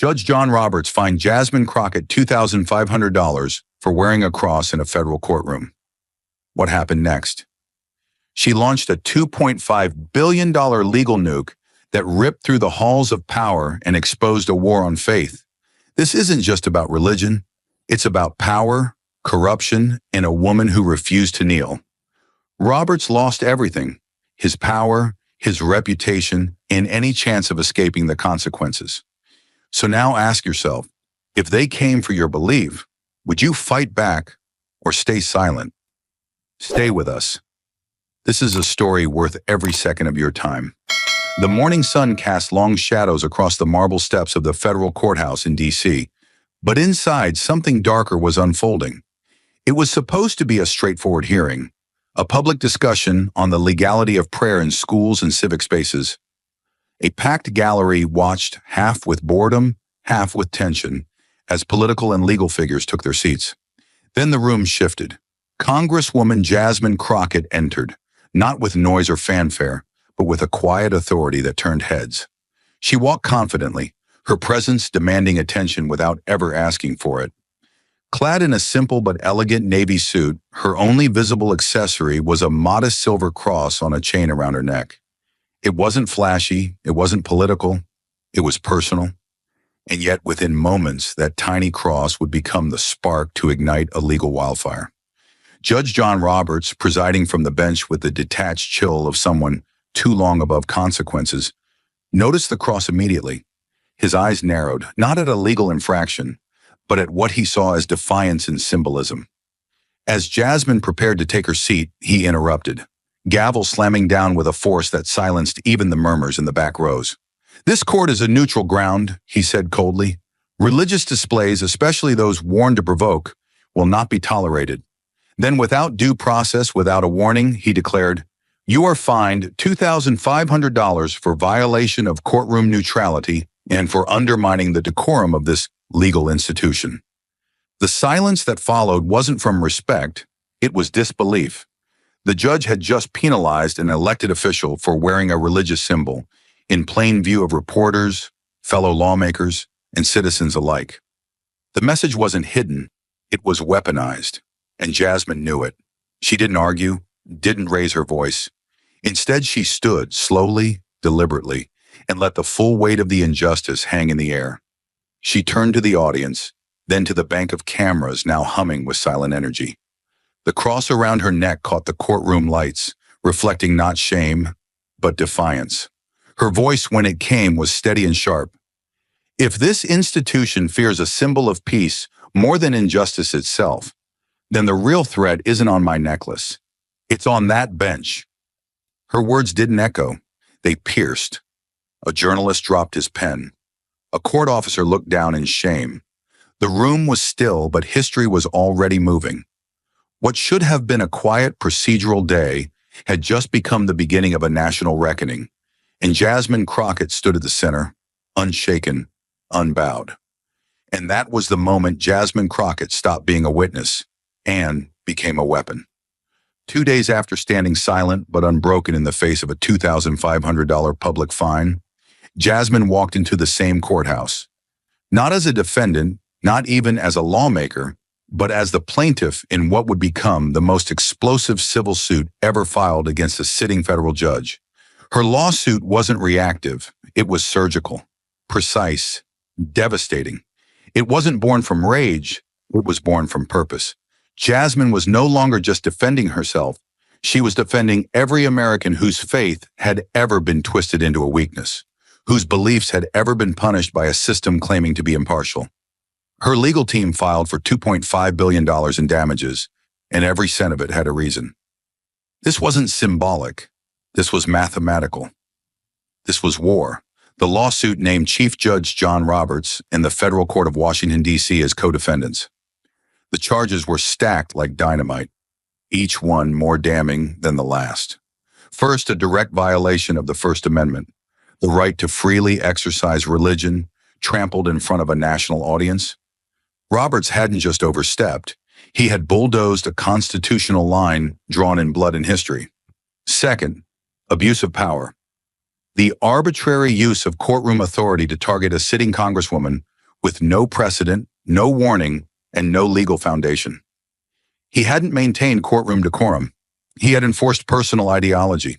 Judge John Roberts fined Jasmine Crockett $2,500 for wearing a cross in a federal courtroom. What happened next? She launched a $2.5 billion legal nuke that ripped through the halls of power and exposed a war on faith. This isn't just about religion. It's about power, corruption, and a woman who refused to kneel. Roberts lost everything: his power, his reputation, and any chance of escaping the consequences. So now ask yourself, if they came for your belief, would you fight back or stay silent? Stay with us. This is a story worth every second of your time. The morning sun cast long shadows across the marble steps of the federal courthouse in D.C., but inside something darker was unfolding. It was supposed to be a straightforward hearing, a public discussion on the legality of prayer in schools and civic spaces. A packed gallery watched, half with boredom, half with tension, as political and legal figures took their seats. Then the room shifted. Congresswoman Jasmine Crockett entered, not with noise or fanfare, but with a quiet authority that turned heads. She walked confidently, her presence demanding attention without ever asking for it. Clad in a simple but elegant navy suit, her only visible accessory was a modest silver cross on a chain around her neck. It wasn't flashy, it wasn't political, it was personal. And yet within moments, that tiny cross would become the spark to ignite a legal wildfire. Judge John Roberts, presiding from the bench with the detached chill of someone too long above consequences, noticed the cross immediately. His eyes narrowed, not at a legal infraction, but at what he saw as defiance and symbolism. As Jasmine prepared to take her seat, he interrupted, gavel slamming down with a force that silenced even the murmurs in the back rows. "This court is a neutral ground," he said coldly. "Religious displays, especially those worn to provoke, will not be tolerated." Then, without due process, without a warning, he declared, "You are fined $2,500 for violation of courtroom neutrality and for undermining the decorum of this legal institution." The silence that followed wasn't from respect, it was disbelief. The judge had just penalized an elected official for wearing a religious symbol, in plain view of reporters, fellow lawmakers, and citizens alike. The message wasn't hidden, it was weaponized, and Jasmine knew it. She didn't argue, didn't raise her voice. Instead, she stood slowly, deliberately, and let the full weight of the injustice hang in the air. She turned to the audience, then to the bank of cameras now humming with silent energy. The cross around her neck caught the courtroom lights, reflecting not shame, but defiance. Her voice, when it came, was steady and sharp. "If this institution fears a symbol of peace more than injustice itself, then the real threat isn't on my necklace. It's on that bench." Her words didn't echo. They pierced. A journalist dropped his pen. A court officer looked down in shame. The room was still, but history was already moving. What should have been a quiet procedural day had just become the beginning of a national reckoning, and Jasmine Crockett stood at the center, unshaken, unbowed. And that was the moment Jasmine Crockett stopped being a witness and became a weapon. 2 days after standing silent but unbroken in the face of a $2,500 public fine, Jasmine walked into the same courthouse. Not as a defendant, not even as a lawmaker, but as the plaintiff in what would become the most explosive civil suit ever filed against a sitting federal judge. Her lawsuit wasn't reactive, it was surgical, precise, devastating. It wasn't born from rage, it was born from purpose. Jasmine was no longer just defending herself, she was defending every American whose faith had ever been twisted into a weakness, whose beliefs had ever been punished by a system claiming to be impartial. Her legal team filed for $2.5 billion in damages, and every cent of it had a reason. This wasn't symbolic. This was mathematical. This was war. The lawsuit named Chief Judge John Roberts and the Federal Court of Washington, D.C. as co-defendants. The charges were stacked like dynamite, each one more damning than the last. First, a direct violation of the First Amendment, the right to freely exercise religion, trampled in front of a national audience. Roberts hadn't just overstepped, he had bulldozed a constitutional line drawn in blood and history. Second, abuse of power. The arbitrary use of courtroom authority to target a sitting congresswoman with no precedent, no warning, and no legal foundation. He hadn't maintained courtroom decorum. He had enforced personal ideology.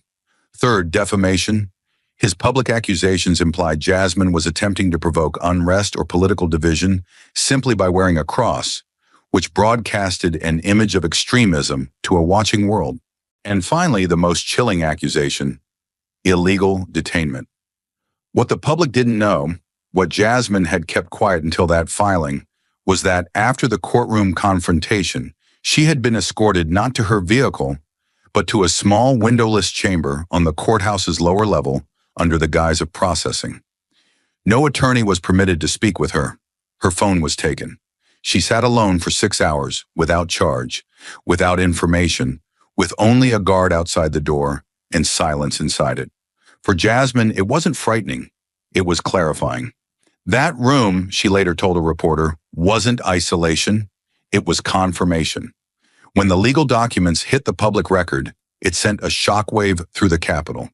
Third, defamation. His public accusations implied Jasmine was attempting to provoke unrest or political division simply by wearing a cross, which broadcasted an image of extremism to a watching world. And finally, the most chilling accusation, illegal detainment. What the public didn't know, what Jasmine had kept quiet until that filing, was that after the courtroom confrontation, she had been escorted not to her vehicle, but to a small windowless chamber on the courthouse's lower level under the guise of processing. No attorney was permitted to speak with her. Her phone was taken. She sat alone for 6 hours, without charge, without information, with only a guard outside the door and silence inside it. For Jasmine, it wasn't frightening. It was clarifying. That room, she later told a reporter, wasn't isolation. It was confirmation. When the legal documents hit the public record, it sent a shockwave through the Capitol.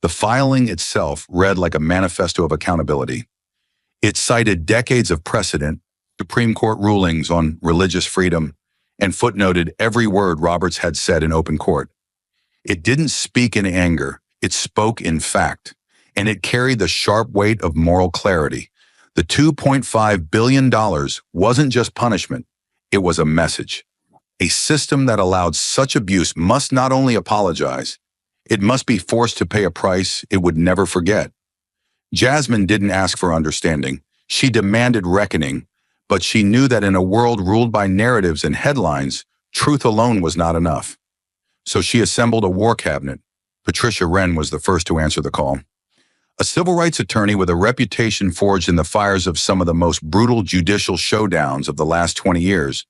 The filing itself read like a manifesto of accountability. It cited decades of precedent, Supreme Court rulings on religious freedom, and footnoted every word Roberts had said in open court. It didn't speak in anger. It spoke in fact, and it carried the sharp weight of moral clarity. The $2.5 billion wasn't just punishment. It was a message. A system that allowed such abuse must not only apologize, it must be forced to pay a price it would never forget. Jasmine didn't ask for understanding. She demanded reckoning, but she knew that in a world ruled by narratives and headlines, truth alone was not enough. So she assembled a war cabinet. Patricia Wren was the first to answer the call. A civil rights attorney with a reputation forged in the fires of some of the most brutal judicial showdowns of the last 20 years,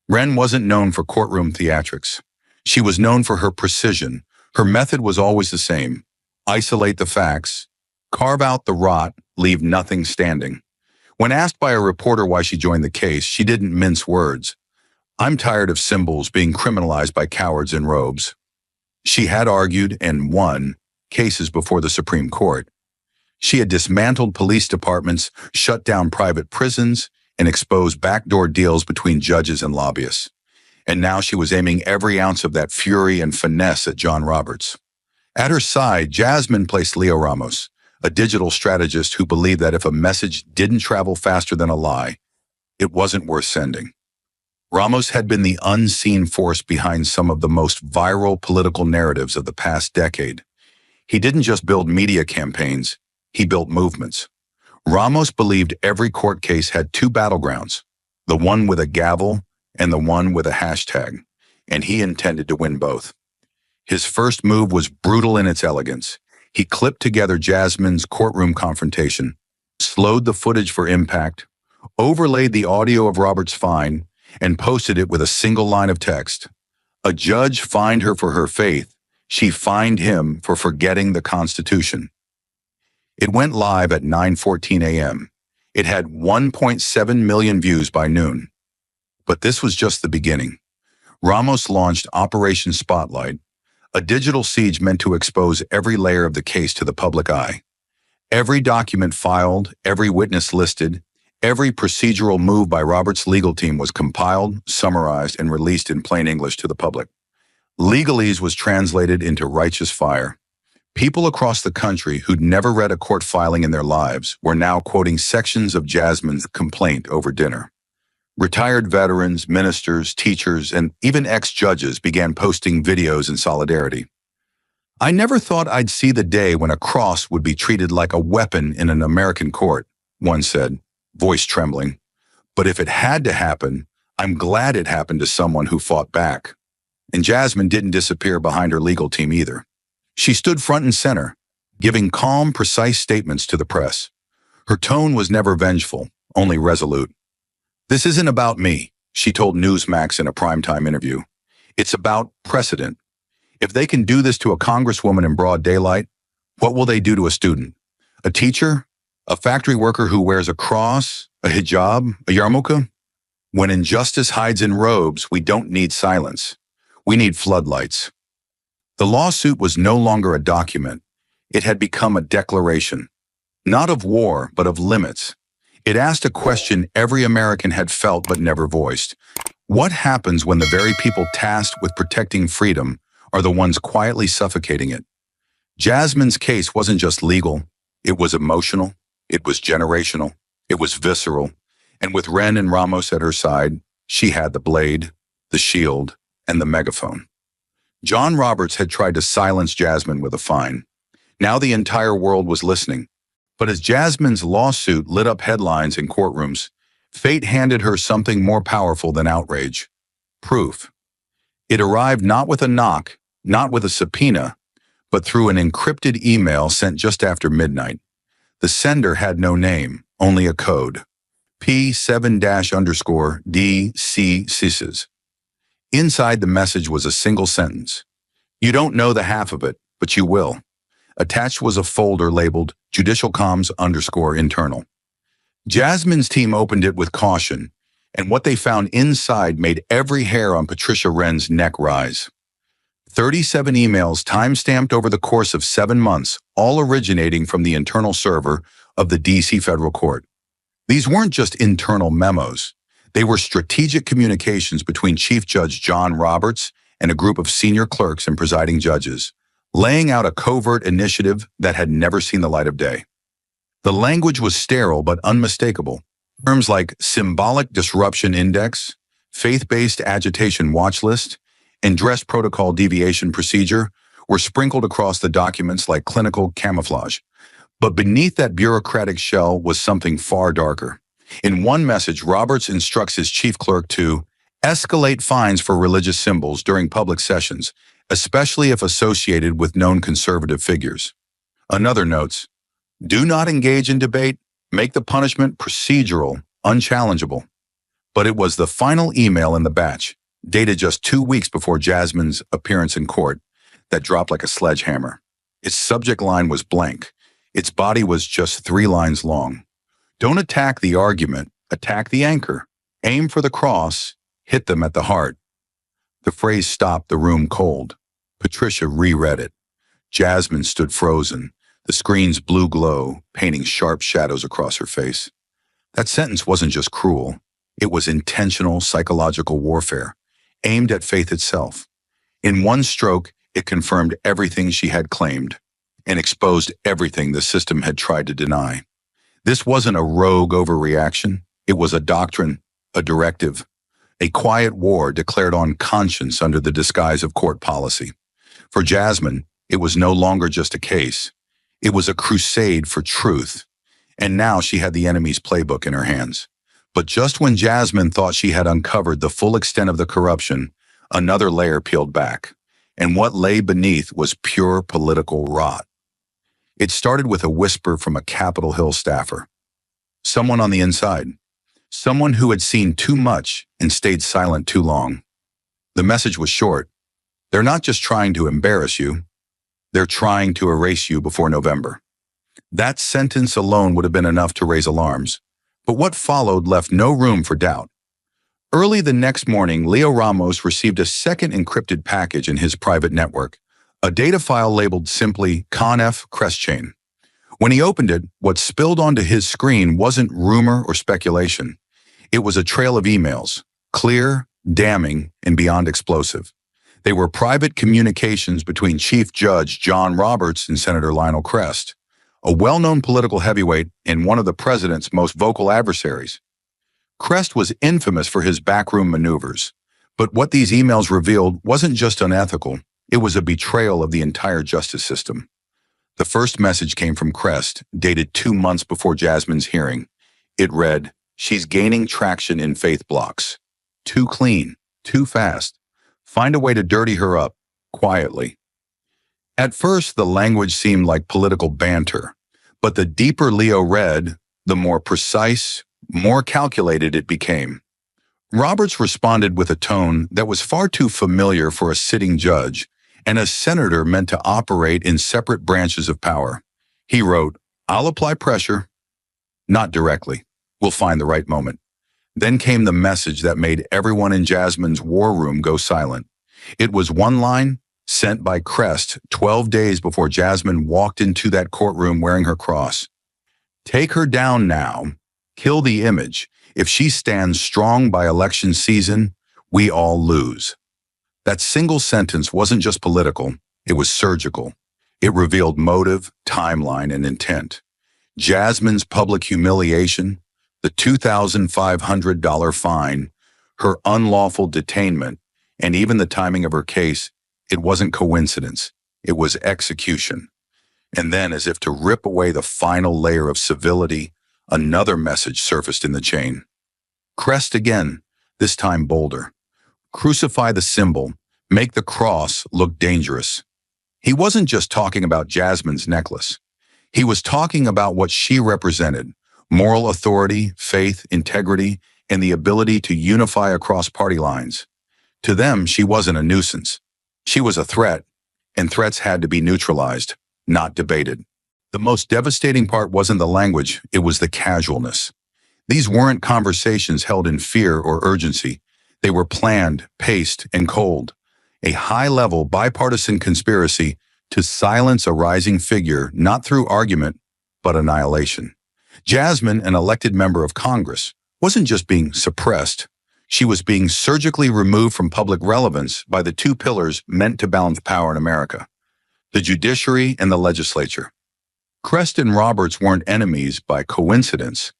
Wren wasn't known for courtroom theatrics. She was known for her precision. Her method was always the same: isolate the facts, carve out the rot, leave nothing standing. When asked by a reporter why she joined the case, she didn't mince words. "I'm tired of symbols being criminalized by cowards in robes." She had argued and won cases before the Supreme Court. She had dismantled police departments, shut down private prisons, and exposed backdoor deals between judges and lobbyists. And now she was aiming every ounce of that fury and finesse at John Roberts. At her side, Jasmine placed Leo Ramos, a digital strategist who believed that if a message didn't travel faster than a lie, it wasn't worth sending. Ramos had been the unseen force behind some of the most viral political narratives of the past decade. He didn't just build media campaigns, he built movements. Ramos believed every court case had two battlegrounds, the one with a gavel and the one with a hashtag, and he intended to win both. His first move was brutal in its elegance. He clipped together Jasmine's courtroom confrontation, slowed the footage for impact, overlaid the audio of Roberts' fine, and posted it with a single line of text. "A judge fined her for her faith. She fined him for forgetting the Constitution." It went live at 9:14 a.m. It had 1.7 million views by noon. But this was just the beginning. Ramos launched Operation Spotlight, a digital siege meant to expose every layer of the case to the public eye. Every document filed, every witness listed, every procedural move by Roberts' legal team was compiled, summarized, and released in plain English to the public. Legalese was translated into righteous fire. People across the country who'd never read a court filing in their lives were now quoting sections of Jasmine's complaint over dinner. Retired veterans, ministers, teachers, and even ex-judges began posting videos in solidarity. "I never thought I'd see the day when a cross would be treated like a weapon in an American court," one said, voice trembling. "But if it had to happen, I'm glad it happened to someone who fought back." And Jasmine didn't disappear behind her legal team either. She stood front and center, giving calm, precise statements to the press. Her tone was never vengeful, only resolute. "This isn't about me," she told Newsmax in a primetime interview. "It's about precedent. If they can do this to a congresswoman in broad daylight, what will they do to a student, a teacher, a factory worker who wears a cross, a hijab, a yarmulke? When injustice hides in robes, we don't need silence. We need floodlights." The lawsuit was no longer a document. It had become a declaration, not of war, but of limits. It asked a question every American had felt but never voiced. What happens when the very people tasked with protecting freedom are the ones quietly suffocating it? Jasmine's case wasn't just legal, it was emotional, it was generational, it was visceral, and with Wren and Ramos at her side, she had the blade, the shield, and the megaphone. John Roberts had tried to silence Jasmine with a fine. Now the entire world was listening. But as Jasmine's lawsuit lit up headlines in courtrooms, fate handed her something more powerful than outrage: proof. It arrived not with a knock, not with a subpoena, but through an encrypted email sent just after midnight. The sender had no name, only a code: P7-_DC. Inside the message was a single sentence: "You don't know the half of it, but you will." Attached was a folder labeled Judicial Comms_internal. Jasmine's team opened it with caution, and what they found inside made every hair on Patricia Wren's neck rise. 37 emails time-stamped over the course of 7 months, all originating from the internal server of the D.C. Federal Court. These weren't just internal memos. They were strategic communications between Chief Judge John Roberts and a group of senior clerks and presiding judges, laying out a covert initiative that had never seen the light of day. The language was sterile but unmistakable. Terms like symbolic disruption index, faith-based agitation watch list, and dress protocol deviation procedure were sprinkled across the documents like clinical camouflage. But beneath that bureaucratic shell was something far darker. In one message, Roberts instructs his chief clerk to escalate fines for religious symbols during public sessions, especially if associated with known conservative figures. Another notes, do not engage in debate, make the punishment procedural, unchallengeable. But it was the final email in the batch, dated just 2 weeks before Jasmine's appearance in court, that dropped like a sledgehammer. Its subject line was blank. Its body was just 3 lines long. Don't attack the argument, attack the anchor. Aim for the cross, hit them at the heart. The phrase stopped the room cold. Patricia reread it. Jasmine stood frozen, the screen's blue glow painting sharp shadows across her face. That sentence wasn't just cruel. It was intentional psychological warfare, aimed at faith itself. In one stroke, it confirmed everything she had claimed and exposed everything the system had tried to deny. This wasn't a rogue overreaction. It was a doctrine, a directive, a quiet war declared on conscience under the disguise of court policy. For Jasmine, it was no longer just a case. It was a crusade for truth. And now she had the enemy's playbook in her hands. But just when Jasmine thought she had uncovered the full extent of the corruption, another layer peeled back. And what lay beneath was pure political rot. It started with a whisper from a Capitol Hill staffer. Someone on the inside. Someone who had seen too much and stayed silent too long. The message was short. They're not just trying to embarrass you. They're trying to erase you before November. That sentence alone would have been enough to raise alarms. But what followed left no room for doubt. Early the next morning, Leo Ramos received a second encrypted package in his private network, a data file labeled simply CONF Crest Chain. When he opened it, what spilled onto his screen wasn't rumor or speculation. It was a trail of emails, clear, damning, and beyond explosive. They were private communications between Chief Judge John Roberts and Senator Lionel Crest, a well-known political heavyweight and one of the president's most vocal adversaries. Crest was infamous for his backroom maneuvers, but what these emails revealed wasn't just unethical, it was a betrayal of the entire justice system. The first message came from Crest, dated 2 months before Jasmine's hearing. It read, "She's gaining traction in faith blocks. Too clean, too fast. Find a way to dirty her up, quietly." At first, the language seemed like political banter, but the deeper Leo read, the more precise, more calculated it became. Roberts responded with a tone that was far too familiar for a sitting judge and a senator meant to operate in separate branches of power. He wrote, "I'll apply pressure." Not directly. We'll find the right moment. Then came the message that made everyone in Jasmine's war room go silent. It was one line, sent by Crest 12 days before Jasmine walked into that courtroom wearing her cross. "Take her down now. Kill the image. If she stands strong by election season, we all lose. That single sentence wasn't just political, it was surgical. It revealed motive, timeline, and intent. Jasmine's public humiliation, the $2,500 fine, her unlawful detainment, and even the timing of her case, it wasn't coincidence. It was execution. And then, as if to rip away the final layer of civility, another message surfaced in the chain. Crest again, this time bolder. Crucify the symbol, make the cross look dangerous. He wasn't just talking about Jasmine's necklace. He was talking about what she represented: moral authority, faith, integrity, and the ability to unify across party lines. To them, she wasn't a nuisance. She was a threat, and threats had to be neutralized, not debated. The most devastating part wasn't the language, it was the casualness. These weren't conversations held in fear or urgency. They were planned, paced, and cold. A high-level bipartisan conspiracy to silence a rising figure, not through argument, but annihilation. Jasmine, an elected member of Congress, wasn't just being suppressed. She was being surgically removed from public relevance by the two pillars meant to balance power in America: the judiciary and the legislature. Crest and Roberts weren't enemies by coincidence.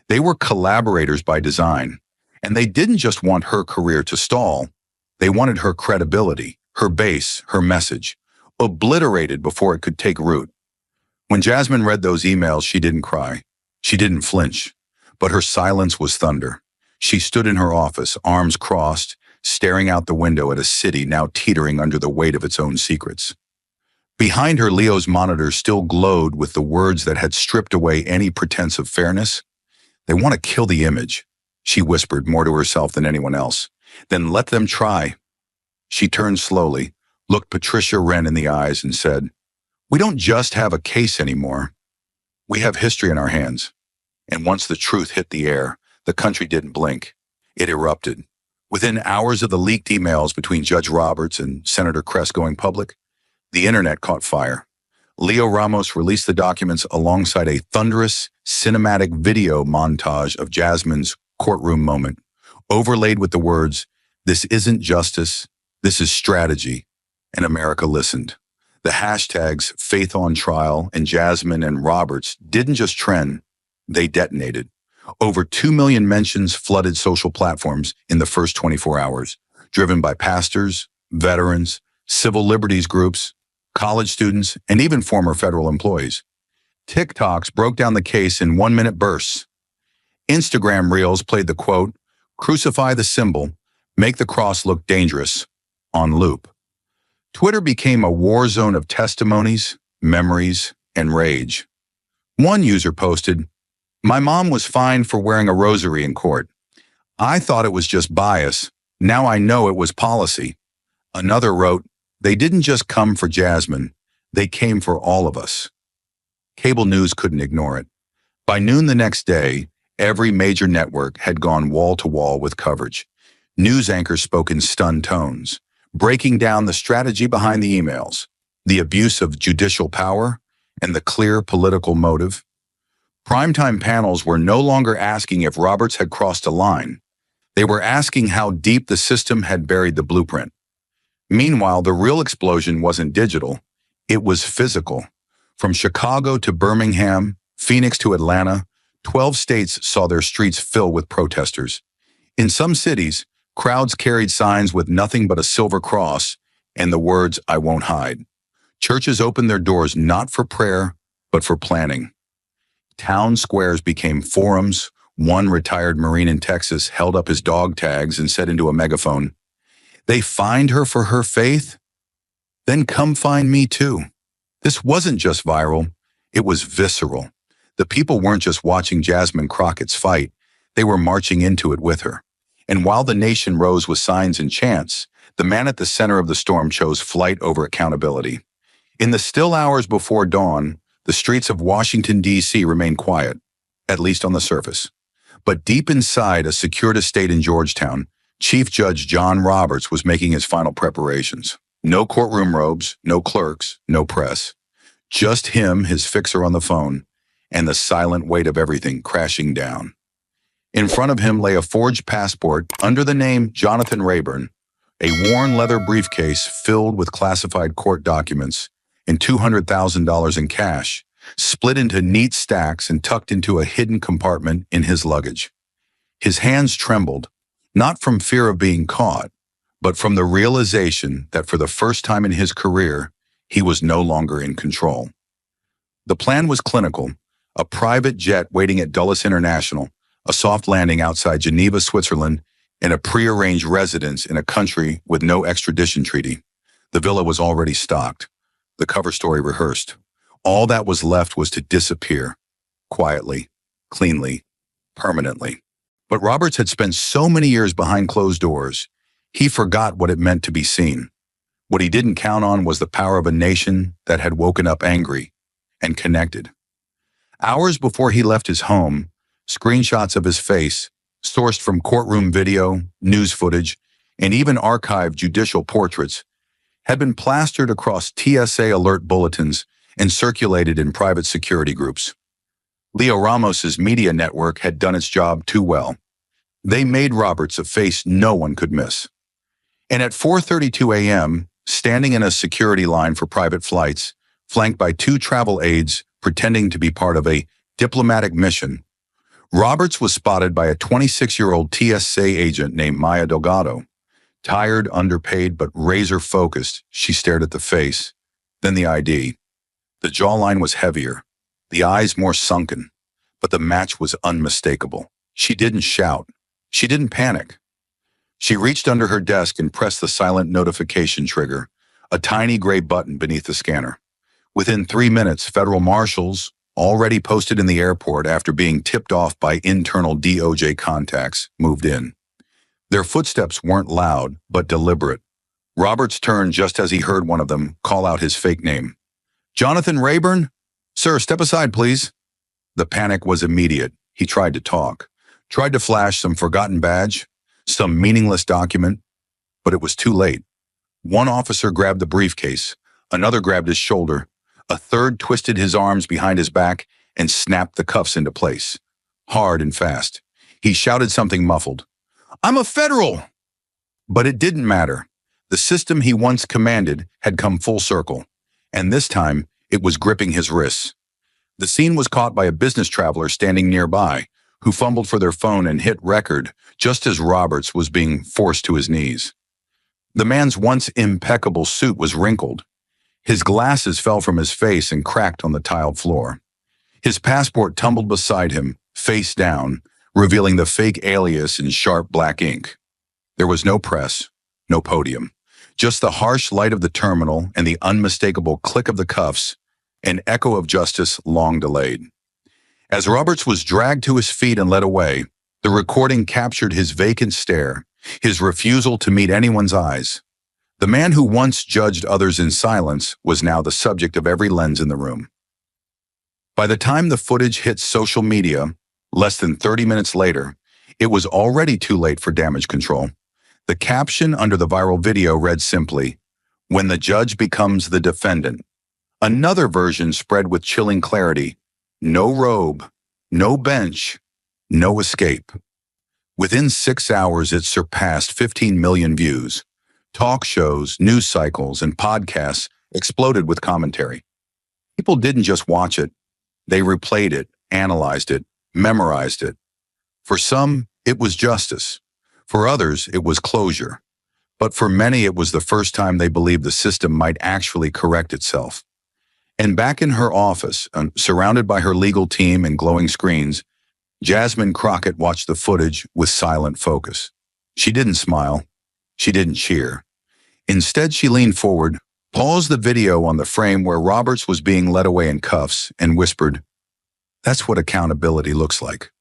They were collaborators by design. And they didn't just want her career to stall. They wanted her credibility, her base, her message, obliterated before it could take root. When Jasmine read those emails, she didn't cry. She didn't flinch. But her silence was thunder. She stood in her office, arms crossed, staring out the window at a city now teetering under the weight of its own secrets. Behind her, Leo's monitor still glowed with the words that had stripped away any pretense of fairness. They want to kill the image, she whispered more to herself than anyone else. Then let them try. She turned slowly, looked Patricia Wren in the eyes and said, "We don't just have a case anymore. We have history in our hands." And once the truth hit the air, the country didn't blink. It erupted. Within hours of the leaked emails between Judge Roberts and Senator Crest going public, the internet caught fire. Leo Ramos released the documents alongside a thunderous, cinematic video montage of Jasmine's courtroom moment, overlaid with the words, "This isn't justice, this is strategy," and America listened. The hashtags Faith on Trial and Jasmine and Roberts didn't just trend, they detonated. Over 2 million mentions flooded social platforms in the first 24 hours, driven by pastors, veterans, civil liberties groups, college students, and even former federal employees. TikToks broke down the case in 1-minute bursts. Instagram Reels played the quote, "Crucify the symbol, make the cross look dangerous," on loop. Twitter became a war zone of testimonies, memories, and rage. One user posted, "My mom was fined for wearing a rosary in court. I thought it was just bias. Now I know it was policy." Another wrote, "They didn't just come for Jasmine, they came for all of us." Cable news couldn't ignore it. By noon the next day, every major network had gone wall-to-wall with coverage. News anchors spoke in stunned tones, breaking down the strategy behind the emails, the abuse of judicial power, and the clear political motive. Primetime panels were no longer asking if Roberts had crossed a line. They were asking how deep the system had buried the blueprint. Meanwhile, the real explosion wasn't digital, it was physical. From Chicago to Birmingham, Phoenix to Atlanta, 12 states saw their streets fill with protesters. In some cities, crowds carried signs with nothing but a silver cross and the words, "I won't hide." Churches opened their doors not for prayer, but for planning. Town squares became forums. One retired Marine in Texas held up his dog tags and said into a megaphone, "They fined her for her faith? Then come find me too." This wasn't just viral, it was visceral. The people weren't just watching Jasmine Crockett's fight, they were marching into it with her. And while the nation rose with signs and chants, the man at the center of the storm chose flight over accountability. In the still hours before dawn, the streets of Washington, D.C. remained quiet, at least on the surface. But deep inside a secured estate in Georgetown, Chief Judge John Roberts was making his final preparations. No courtroom robes, no clerks, no press. Just him, his fixer on the phone, and the silent weight of everything crashing down. In front of him lay a forged passport under the name Jonathan Rayburn, a worn leather briefcase filled with classified court documents, and $200,000 in cash, split into neat stacks and tucked into a hidden compartment in his luggage. His hands trembled, not from fear of being caught, but from the realization that for the first time in his career, he was no longer in control. The plan was clinical: a private jet waiting at Dulles International, a soft landing outside Geneva, Switzerland, and a prearranged residence in a country with no extradition treaty. The villa was already stocked, the cover story rehearsed. All that was left was to disappear, quietly, cleanly, permanently. But Roberts had spent so many years behind closed doors, he forgot what it meant to be seen. What he didn't count on was the power of a nation that had woken up angry and connected. Hours before he left his home, screenshots of his face, sourced from courtroom video, news footage, and even archived judicial portraits, had been plastered across TSA alert bulletins and circulated in private security groups. Leo Ramos's media network had done its job too well. They made Roberts a face no one could miss. And at 4:32 a.m., standing in a security line for private flights, flanked by two travel aides pretending to be part of a diplomatic mission, Roberts was spotted by a 26-year-old TSA agent named Maya Delgado. Tired, underpaid, but razor-focused, she stared at the face, then the ID. The jawline was heavier, the eyes more sunken, but the match was unmistakable. She didn't shout. She didn't panic. She reached under her desk and pressed the silent notification trigger, a tiny gray button beneath the scanner. Within 3 minutes, federal marshals, already posted in the airport after being tipped off by internal DOJ contacts, moved in. Their footsteps weren't loud, but deliberate. Roberts turned just as he heard one of them call out his fake name. "Jonathan Rayburn? Sir, step aside, please." The panic was immediate. He tried to talk, tried to flash some forgotten badge, some meaningless document, but it was too late. One officer grabbed the briefcase, another grabbed his shoulder, a third twisted his arms behind his back and snapped the cuffs into place, hard and fast. He shouted something muffled. "I'm a federal!" But it didn't matter. The system he once commanded had come full circle, and this time it was gripping his wrists. The scene was caught by a business traveler standing nearby, who fumbled for their phone and hit record just as Roberts was being forced to his knees. The man's once impeccable suit was wrinkled. His glasses fell from his face and cracked on the tiled floor. His passport tumbled beside him, face down, revealing the fake alias in sharp black ink. There was no press, no podium, just the harsh light of the terminal and the unmistakable click of the cuffs, an echo of justice long delayed. As Roberts was dragged to his feet and led away, the recording captured his vacant stare, his refusal to meet anyone's eyes. The man who once judged others in silence was now the subject of every lens in the room. By the time the footage hit social media, less than 30 minutes later, it was already too late for damage control. The caption under the viral video read simply, "When the judge becomes the defendant." Another version spread with chilling clarity, "No robe, no bench, no escape." Within 6 hours, it surpassed 15 million views. Talk shows, news cycles, and podcasts exploded with commentary. People didn't just watch it. They replayed it, analyzed it, memorized it. For some, it was justice. For others, it was closure. But for many, it was the first time they believed the system might actually correct itself. And back in her office, surrounded by her legal team and glowing screens, Jasmine Crockett watched the footage with silent focus. She didn't smile. She didn't cheer. Instead, she leaned forward, paused the video on the frame where Roberts was being led away in cuffs, and whispered, "That's what accountability looks like.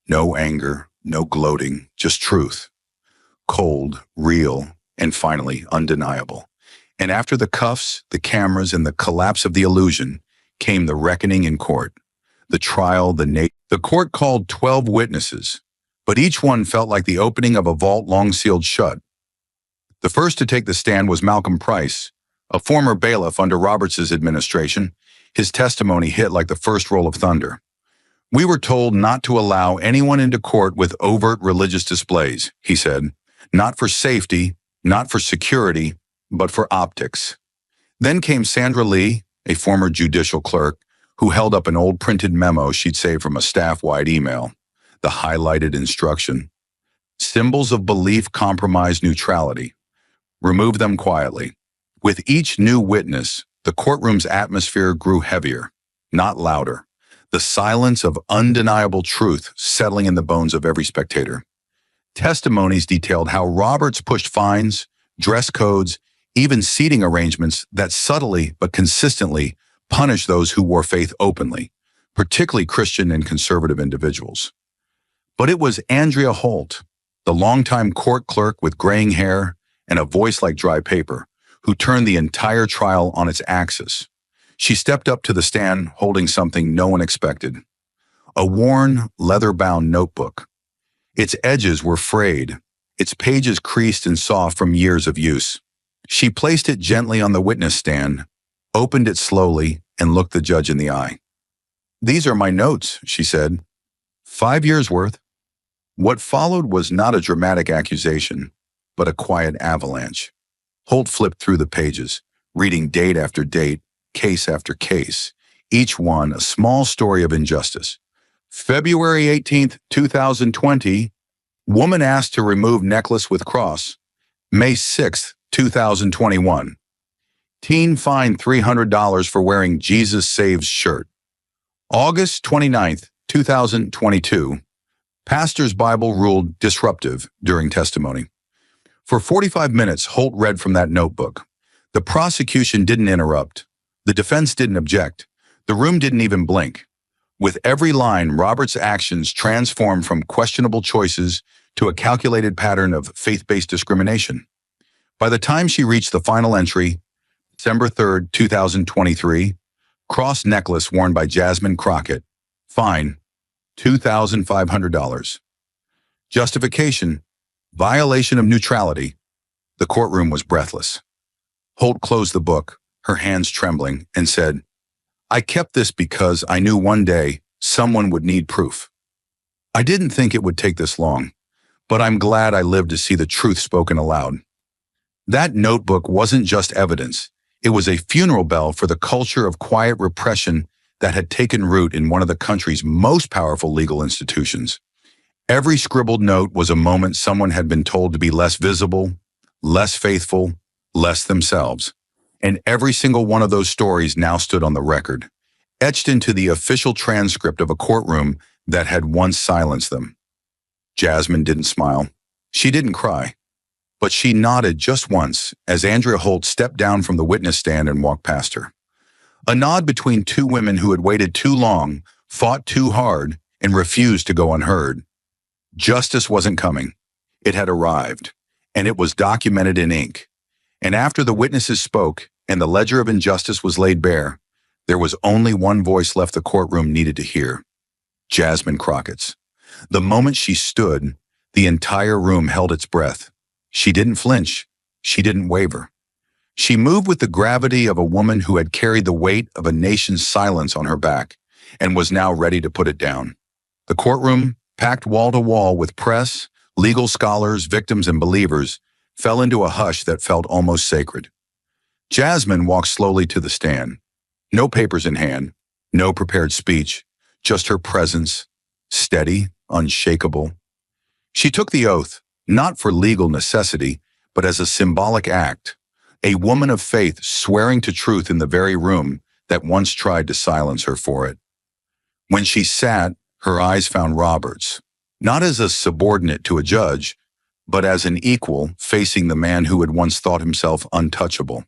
No anger, no gloating, just truth. Cold, real, and finally undeniable." And after the cuffs, the cameras, and the collapse of the illusion, came the reckoning in court. The trial, the court called 12 witnesses, but each one felt like the opening of a vault long sealed shut. The first to take the stand was Malcolm Price, a former bailiff under Roberts's administration. His testimony hit like the first roll of thunder. "We were told not to allow anyone into court with overt religious displays," he said. "Not for safety, not for security, but for optics." Then came Sandra Lee, a former judicial clerk, who held up an old printed memo she'd saved from a staff-wide email. The highlighted instruction: "Symbols of belief compromise neutrality. Remove them quietly." With each new witness, the courtroom's atmosphere grew heavier, not louder. The silence of undeniable truth settling in the bones of every spectator. Testimonies detailed how Roberts pushed fines, dress codes, even seating arrangements that subtly but consistently punished those who wore faith openly, particularly Christian and conservative individuals. But it was Andrea Holt, the longtime court clerk with graying hair and a voice like dry paper, who turned the entire trial on its axis. She stepped up to the stand holding something no one expected: a worn, leather-bound notebook. Its edges were frayed, its pages creased and soft from years of use. She placed it gently on the witness stand, opened it slowly, and looked the judge in the eye. "These are my notes," she said. 5 years' worth." What followed was not a dramatic accusation, but a quiet avalanche. Holt flipped through the pages, reading date after date, case after case, each one a small story of injustice. February 18th, 2020, woman asked to remove necklace with cross. May 6th, 2021. Teen fined $300 for wearing Jesus Saves shirt. August 29th, 2022. Pastor's Bible ruled disruptive during testimony. For 45 minutes, Holt read from that notebook. The prosecution didn't interrupt. The defense didn't object. The room didn't even blink. With every line, Roberts' actions transformed from questionable choices to a calculated pattern of faith-based discrimination. By the time she reached the final entry, December 3rd, 2023, cross necklace worn by Jasmine Crockett, fine, $2,500. Justification: violation of neutrality. The courtroom was breathless. Holt closed the book, her hands trembling, and said, "I kept this because I knew one day someone would need proof. I didn't think it would take this long, but I'm glad I lived to see the truth spoken aloud." That notebook wasn't just evidence. It was a funeral bell for the culture of quiet repression that had taken root in one of the country's most powerful legal institutions. Every scribbled note was a moment someone had been told to be less visible, less faithful, less themselves. And every single one of those stories now stood on the record, etched into the official transcript of a courtroom that had once silenced them. Jasmine didn't smile. She didn't cry. But she nodded just once as Andrea Holt stepped down from the witness stand and walked past her. A nod between two women who had waited too long, fought too hard, and refused to go unheard. Justice wasn't coming. It had arrived, and it was documented in ink. And after the witnesses spoke and the ledger of injustice was laid bare, there was only one voice left the courtroom needed to hear: Jasmine Crockett's. The moment she stood, the entire room held its breath. She didn't flinch. She didn't waver. She moved with the gravity of a woman who had carried the weight of a nation's silence on her back and was now ready to put it down. The courtroom, packed wall to wall with press, legal scholars, victims, and believers, fell into a hush that felt almost sacred. Jasmine walked slowly to the stand. No papers in hand, no prepared speech, just her presence, steady, unshakable. She took the oath, not for legal necessity, but as a symbolic act, a woman of faith swearing to truth in the very room that once tried to silence her for it. When she sat, her eyes found Roberts, not as a subordinate to a judge, but as an equal facing the man who had once thought himself untouchable.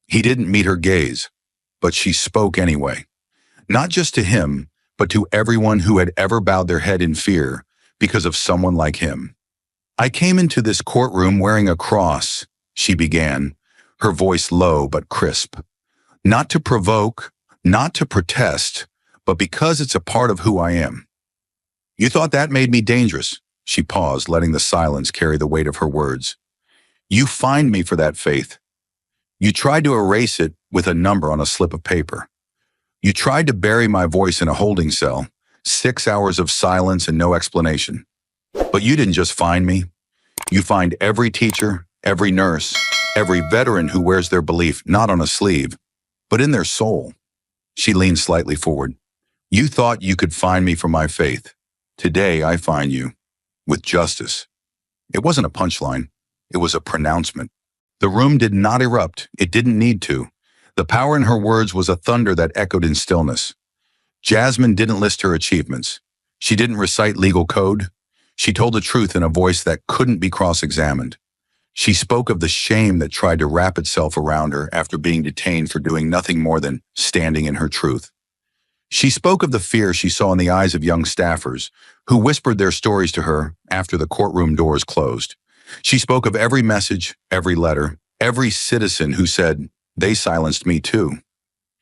He didn't meet her gaze, but she spoke anyway, not just to him, but to everyone who had ever bowed their head in fear because of someone like him. "I came into this courtroom wearing a cross," she began, her voice low but crisp. "Not to provoke, not to protest, but because it's a part of who I am." "You thought that made me dangerous?" She paused, letting the silence carry the weight of her words. "You fined me for that faith. You tried to erase it with a number on a slip of paper. You tried to bury my voice in a holding cell, 6 hours of silence and no explanation. But you didn't just find me. You find every teacher, every nurse, every veteran who wears their belief not on a sleeve, but in their soul. She leaned slightly forward. You thought you could find me for my faith. Today I find you with justice. It wasn't a punchline. It was a pronouncement. The room did not erupt. It didn't need to. The power in her words was a thunder that echoed in stillness. Jasmine didn't list her achievements. She didn't recite legal code. She told the truth in a voice that couldn't be cross-examined. She spoke of the shame that tried to wrap itself around her after being detained for doing nothing more than standing in her truth. She spoke of the fear she saw in the eyes of young staffers who whispered their stories to her after the courtroom doors closed. She spoke of every message, every letter, every citizen who said, "They silenced me too."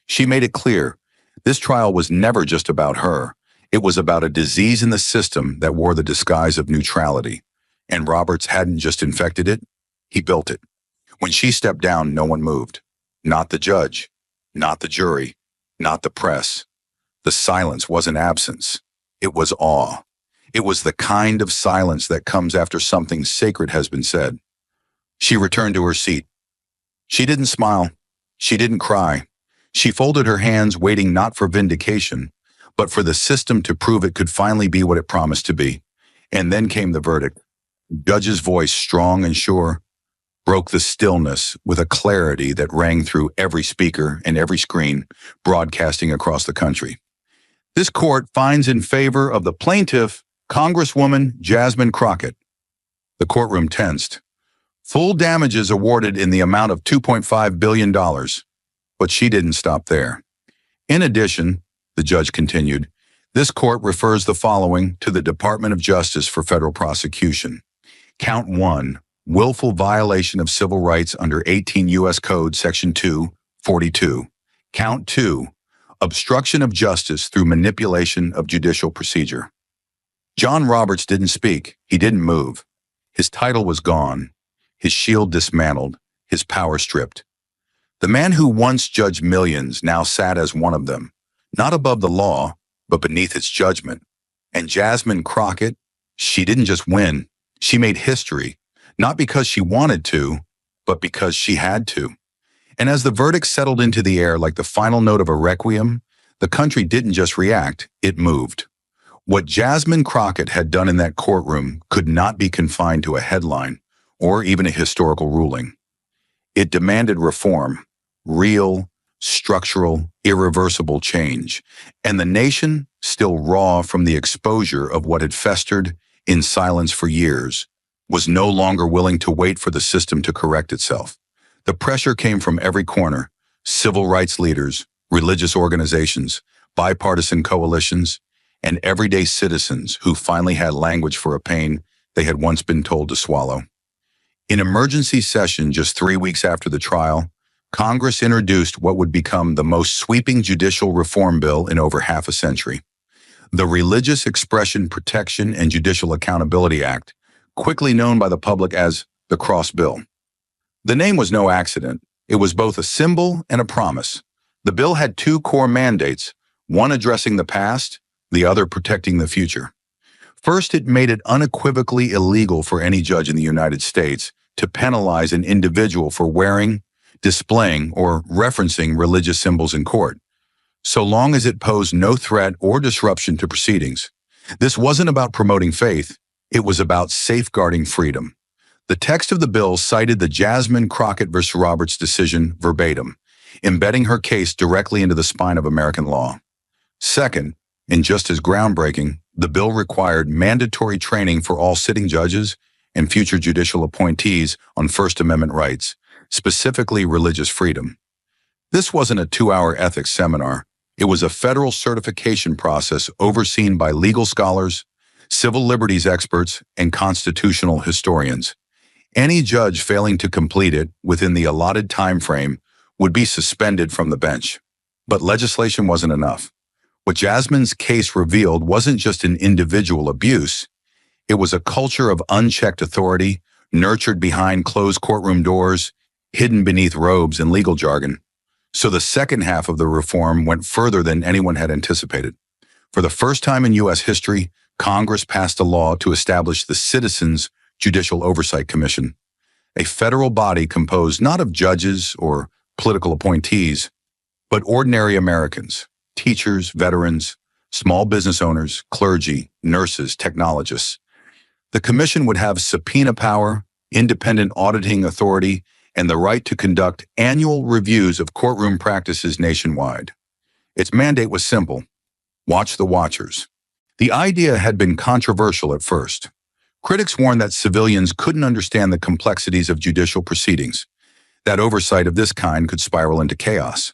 She made it clear, this trial was never just about her. It was about a disease in the system that wore the disguise of neutrality. And Roberts hadn't just infected it, he built it. When she stepped down, no one moved. Not the judge, not the jury, not the press. The silence wasn't absence. It was awe. It was the kind of silence that comes after something sacred has been said. She returned to her seat. She didn't smile. She didn't cry. She folded her hands, waiting not for vindication, but for the system to prove it could finally be what it promised to be. And then came the verdict. The judge's voice, strong and sure, broke the stillness with a clarity that rang through every speaker and every screen, broadcasting across the country. This court finds in favor of the plaintiff, Congresswoman Jasmine Crockett. The courtroom tensed. Full damages awarded in the amount of $2.5 billion. But she didn't stop there. In addition, the judge continued, this court refers the following to the Department of Justice for federal prosecution. Count 1, willful violation of civil rights under 18 U.S. Code Section 242. Count 2, obstruction of justice through manipulation of judicial procedure. John Roberts didn't speak. He didn't move. His title was gone, his shield dismantled, his power stripped. The man who once judged millions now sat as one of them, not above the law, but beneath its judgment. And Jasmine Crockett, she didn't just win. She made history, not because she wanted to, but because she had to. And as the verdict settled into the air like the final note of a requiem, the country didn't just react, it moved. What Jasmine Crockett had done in that courtroom could not be confined to a headline or even a historical ruling. It demanded reform, real, structural, irreversible change, and the nation, still raw from the exposure of what had festered in silence for years, was no longer willing to wait for the system to correct itself. The pressure came from every corner: civil rights leaders, religious organizations, bipartisan coalitions, and everyday citizens who finally had language for a pain they had once been told to swallow. In emergency session just 3 weeks after the trial, Congress introduced what would become the most sweeping judicial reform bill in over half a century. The Religious Expression Protection and Judicial Accountability Act, quickly known by the public as the Cross Bill. The name was no accident. It was both a symbol and a promise. The bill had 2 core mandates, one addressing the past, the other protecting the future. First, it made it unequivocally illegal for any judge in the United States to penalize an individual for wearing, displaying, or referencing religious symbols in court, so long as it posed no threat or disruption to proceedings. This wasn't about promoting faith, it was about safeguarding freedom. The text of the bill cited the Jasmine Crockett v. Roberts decision verbatim, embedding her case directly into the spine of American law. Second, and just as groundbreaking, the bill required mandatory training for all sitting judges and future judicial appointees on First Amendment rights, specifically religious freedom. This wasn't a 2-hour ethics seminar. It was a federal certification process overseen by legal scholars, civil liberties experts, and constitutional historians. Any judge failing to complete it within the allotted time frame would be suspended from the bench. But legislation wasn't enough. What Jasmine's case revealed wasn't just an individual abuse. It was a culture of unchecked authority, nurtured behind closed courtroom doors, hidden beneath robes and legal jargon. So the second half of the reform went further than anyone had anticipated. For the first time in U.S. history, Congress passed a law to establish the Citizens Judicial Oversight Commission, a federal body composed not of judges or political appointees, but ordinary Americans, teachers, veterans, small business owners, clergy, nurses, technologists. The commission would have subpoena power, independent auditing authority, and the right to conduct annual reviews of courtroom practices nationwide. Its mandate was simple: watch the watchers. The idea had been controversial at first. Critics warned that civilians couldn't understand the complexities of judicial proceedings, that oversight of this kind could spiral into chaos.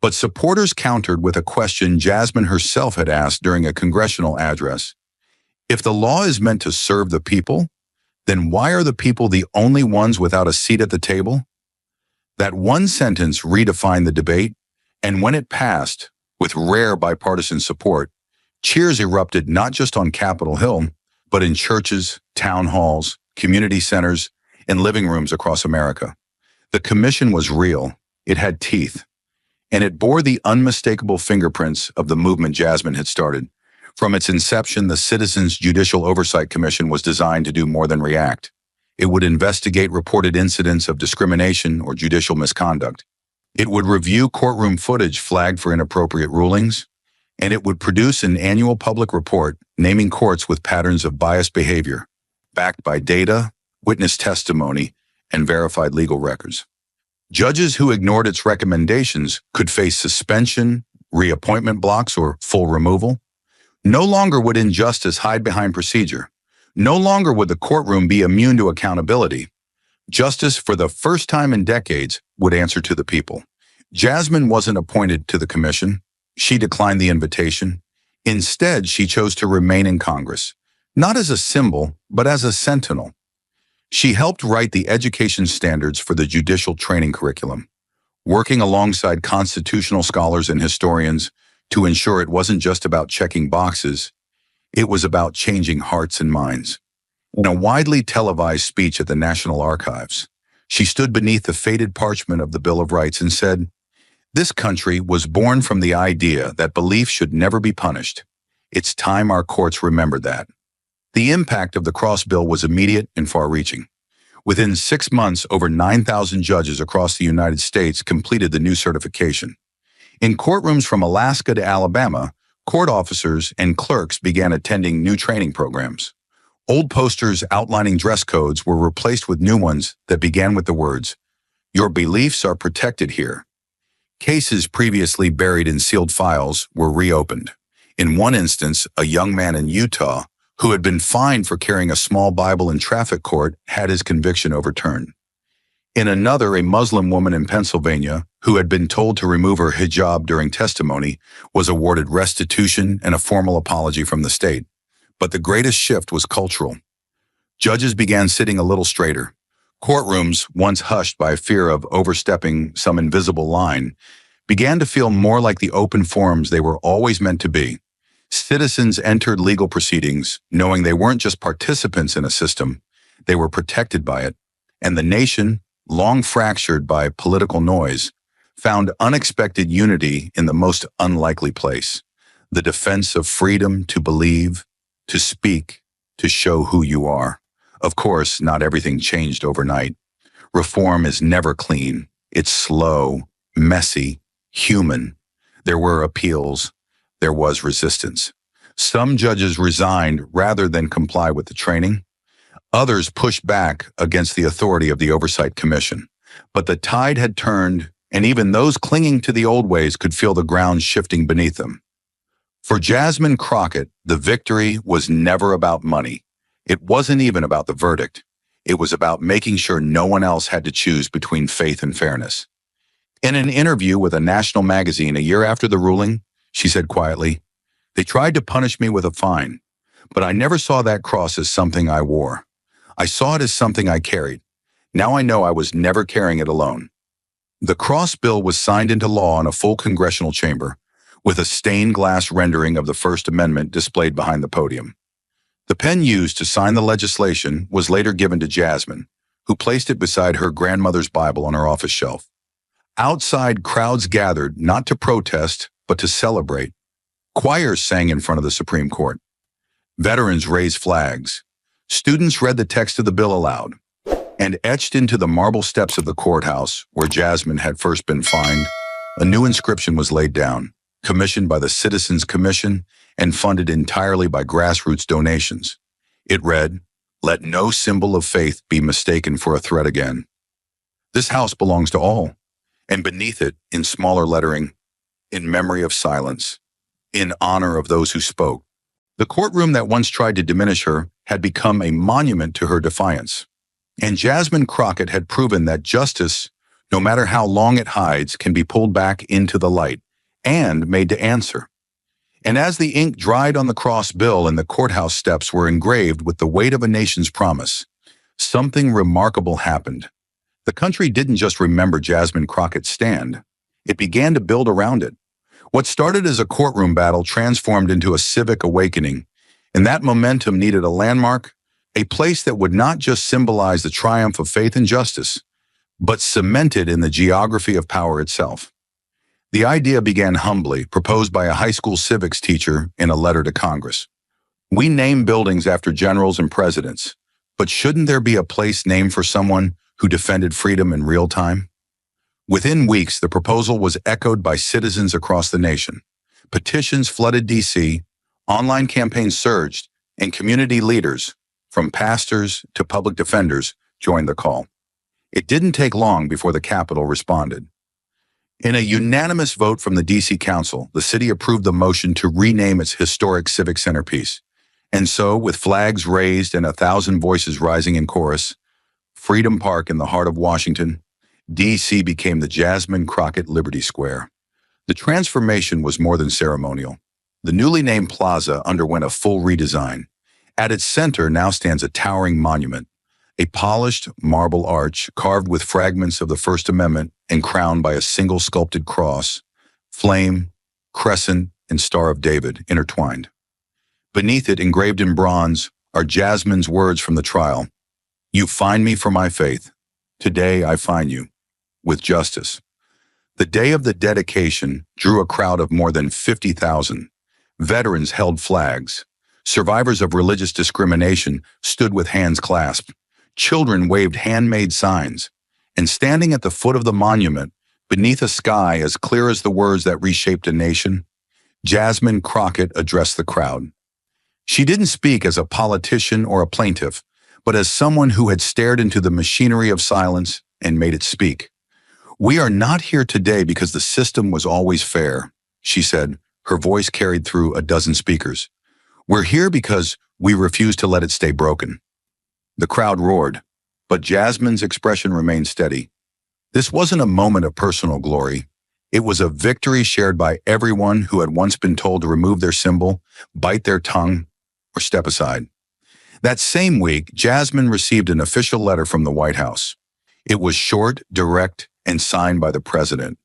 But supporters countered with a question Jasmine herself had asked during a congressional address. If the law is meant to serve the people, then why are the people the only ones without a seat at the table? That one sentence redefined the debate, and when it passed, with rare bipartisan support, cheers erupted not just on Capitol Hill, but in churches, town halls, community centers, and living rooms across America. The commission was real, it had teeth, and it bore the unmistakable fingerprints of the movement Jasmine had started. From its inception, the Citizens Judicial Oversight Commission was designed to do more than react. It would investigate reported incidents of discrimination or judicial misconduct. It would review courtroom footage flagged for inappropriate rulings, and it would produce an annual public report naming courts with patterns of biased behavior, backed by data, witness testimony, and verified legal records. Judges who ignored its recommendations could face suspension, reappointment blocks, or full removal. No longer would injustice hide behind procedure. No longer would the courtroom be immune to accountability. Justice, for the first time in decades, would answer to the people. Jasmine wasn't appointed to the commission. She declined the invitation. Instead, she chose to remain in Congress, not as a symbol, but as a sentinel. She helped write the education standards for the judicial training curriculum, working alongside constitutional scholars and historians to ensure it wasn't just about checking boxes, it was about changing hearts and minds. In a widely televised speech at the National Archives, she stood beneath the faded parchment of the Bill of Rights and said, "This country was born from the idea that belief should never be punished. It's time our courts remembered that." The impact of the Cross Bill was immediate and far-reaching. Within 6 months, over 9,000 judges across the United States completed the new certification. In courtrooms from Alaska to Alabama, court officers and clerks began attending new training programs. Old posters outlining dress codes were replaced with new ones that began with the words, "Your beliefs are protected here." Cases previously buried in sealed files were reopened. In one instance, a young man in Utah who had been fined for carrying a small Bible in traffic court had his conviction overturned. In another, a Muslim woman in Pennsylvania, who had been told to remove her hijab during testimony, was awarded restitution and a formal apology from the state. But the greatest shift was cultural. Judges began sitting a little straighter. Courtrooms, once hushed by fear of overstepping some invisible line, began to feel more like the open forums they were always meant to be. Citizens entered legal proceedings knowing they weren't just participants in a system, they were protected by it. And the nation, long fractured by political noise, found unexpected unity in the most unlikely place: the defense of freedom to believe, to speak, to show who you are. Of course, not everything changed overnight. Reform is never clean. It's slow, messy, human. There were appeals. There was resistance. Some judges resigned rather than comply with the training. Others pushed back against the authority of the Oversight Commission. But the tide had turned, and even those clinging to the old ways could feel the ground shifting beneath them. For Jasmine Crockett, the victory was never about money. It wasn't even about the verdict. It was about making sure no one else had to choose between faith and fairness. In an interview with a national magazine a year after the ruling, she said quietly, "They tried to punish me with a fine, but I never saw that cross as something I wore. I saw it as something I carried. Now I know I was never carrying it alone." The Cross Bill was signed into law in a full congressional chamber, with a stained glass rendering of the First Amendment displayed behind the podium. The pen used to sign the legislation was later given to Jasmine, who placed it beside her grandmother's Bible on her office shelf. Outside, crowds gathered not to protest, but to celebrate. Choirs sang in front of the Supreme Court. Veterans raised flags. Students read the text of the bill aloud. And etched into the marble steps of the courthouse, where Jasmine had first been fined, a new inscription was laid down, commissioned by the Citizens Commission and funded entirely by grassroots donations. It read, "Let no symbol of faith be mistaken for a threat again. This house belongs to all." And beneath it, in smaller lettering, "In memory of silence, in honor of those who spoke." The courtroom that once tried to diminish her had become a monument to her defiance. And Jasmine Crockett had proven that justice, no matter how long it hides, can be pulled back into the light and made to answer. And as the ink dried on the cross bill and the courthouse steps were engraved with the weight of a nation's promise, something remarkable happened. The country didn't just remember Jasmine Crockett's stand. It began to build around it. What started as a courtroom battle transformed into a civic awakening, and that momentum needed a landmark, a place that would not just symbolize the triumph of faith and justice, but cemented in the geography of power itself. The idea began humbly, proposed by a high school civics teacher in a letter to Congress. "We name buildings after generals and presidents, but shouldn't there be a place named for someone who defended freedom in real time?" Within weeks, the proposal was echoed by citizens across the nation. Petitions flooded D.C., online campaigns surged, and community leaders, from pastors to public defenders, joined the call. It didn't take long before the Capitol responded. In a unanimous vote from the D.C. Council, the city approved the motion to rename its historic civic centerpiece. And so, with flags raised and 1,000 voices rising in chorus, Freedom Park in the heart of Washington, D.C. became the Jasmine Crockett Liberty Square. The transformation was more than ceremonial. The newly named plaza underwent a full redesign. At its center now stands a towering monument, a polished marble arch carved with fragments of the First Amendment and crowned by a single sculpted cross, flame, crescent, and Star of David intertwined. Beneath it, engraved in bronze, are Jasmine's words from the trial. "You find me for my faith. Today I find you, with justice." The day of the dedication drew a crowd of more than 50,000. Veterans held flags. Survivors of religious discrimination stood with hands clasped. Children waved handmade signs. And standing at the foot of the monument, beneath a sky as clear as the words that reshaped a nation, Jasmine Crockett addressed the crowd. She didn't speak as a politician or a plaintiff, but as someone who had stared into the machinery of silence and made it speak. "We are not here today because the system was always fair," she said, her voice carried through a dozen speakers. "We're here because we refuse to let it stay broken." The crowd roared, but Jasmine's expression remained steady. This wasn't a moment of personal glory. It was a victory shared by everyone who had once been told to remove their symbol, bite their tongue, or step aside. That same week, Jasmine received an official letter from the White House. It was short, direct, and signed by the president.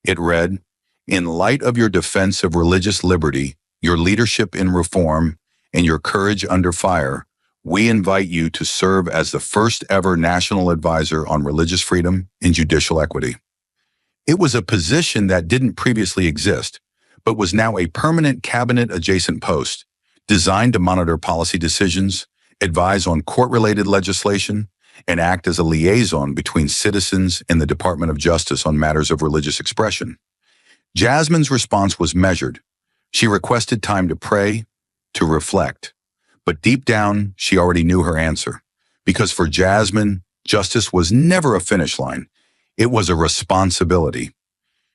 It read, "In light of your defense of religious liberty, your leadership in reform, and your courage under fire, we invite you to serve as the first ever national advisor on religious freedom and judicial equity." It was a position that didn't previously exist, but was now a permanent cabinet-adjacent post, designed to monitor policy decisions, advise on court-related legislation, and act as a liaison between citizens and the Department of Justice on matters of religious expression. Jasmine's response was measured. She requested time to pray, to reflect. But deep down, she already knew her answer. Because for Jasmine, justice was never a finish line. It was a responsibility.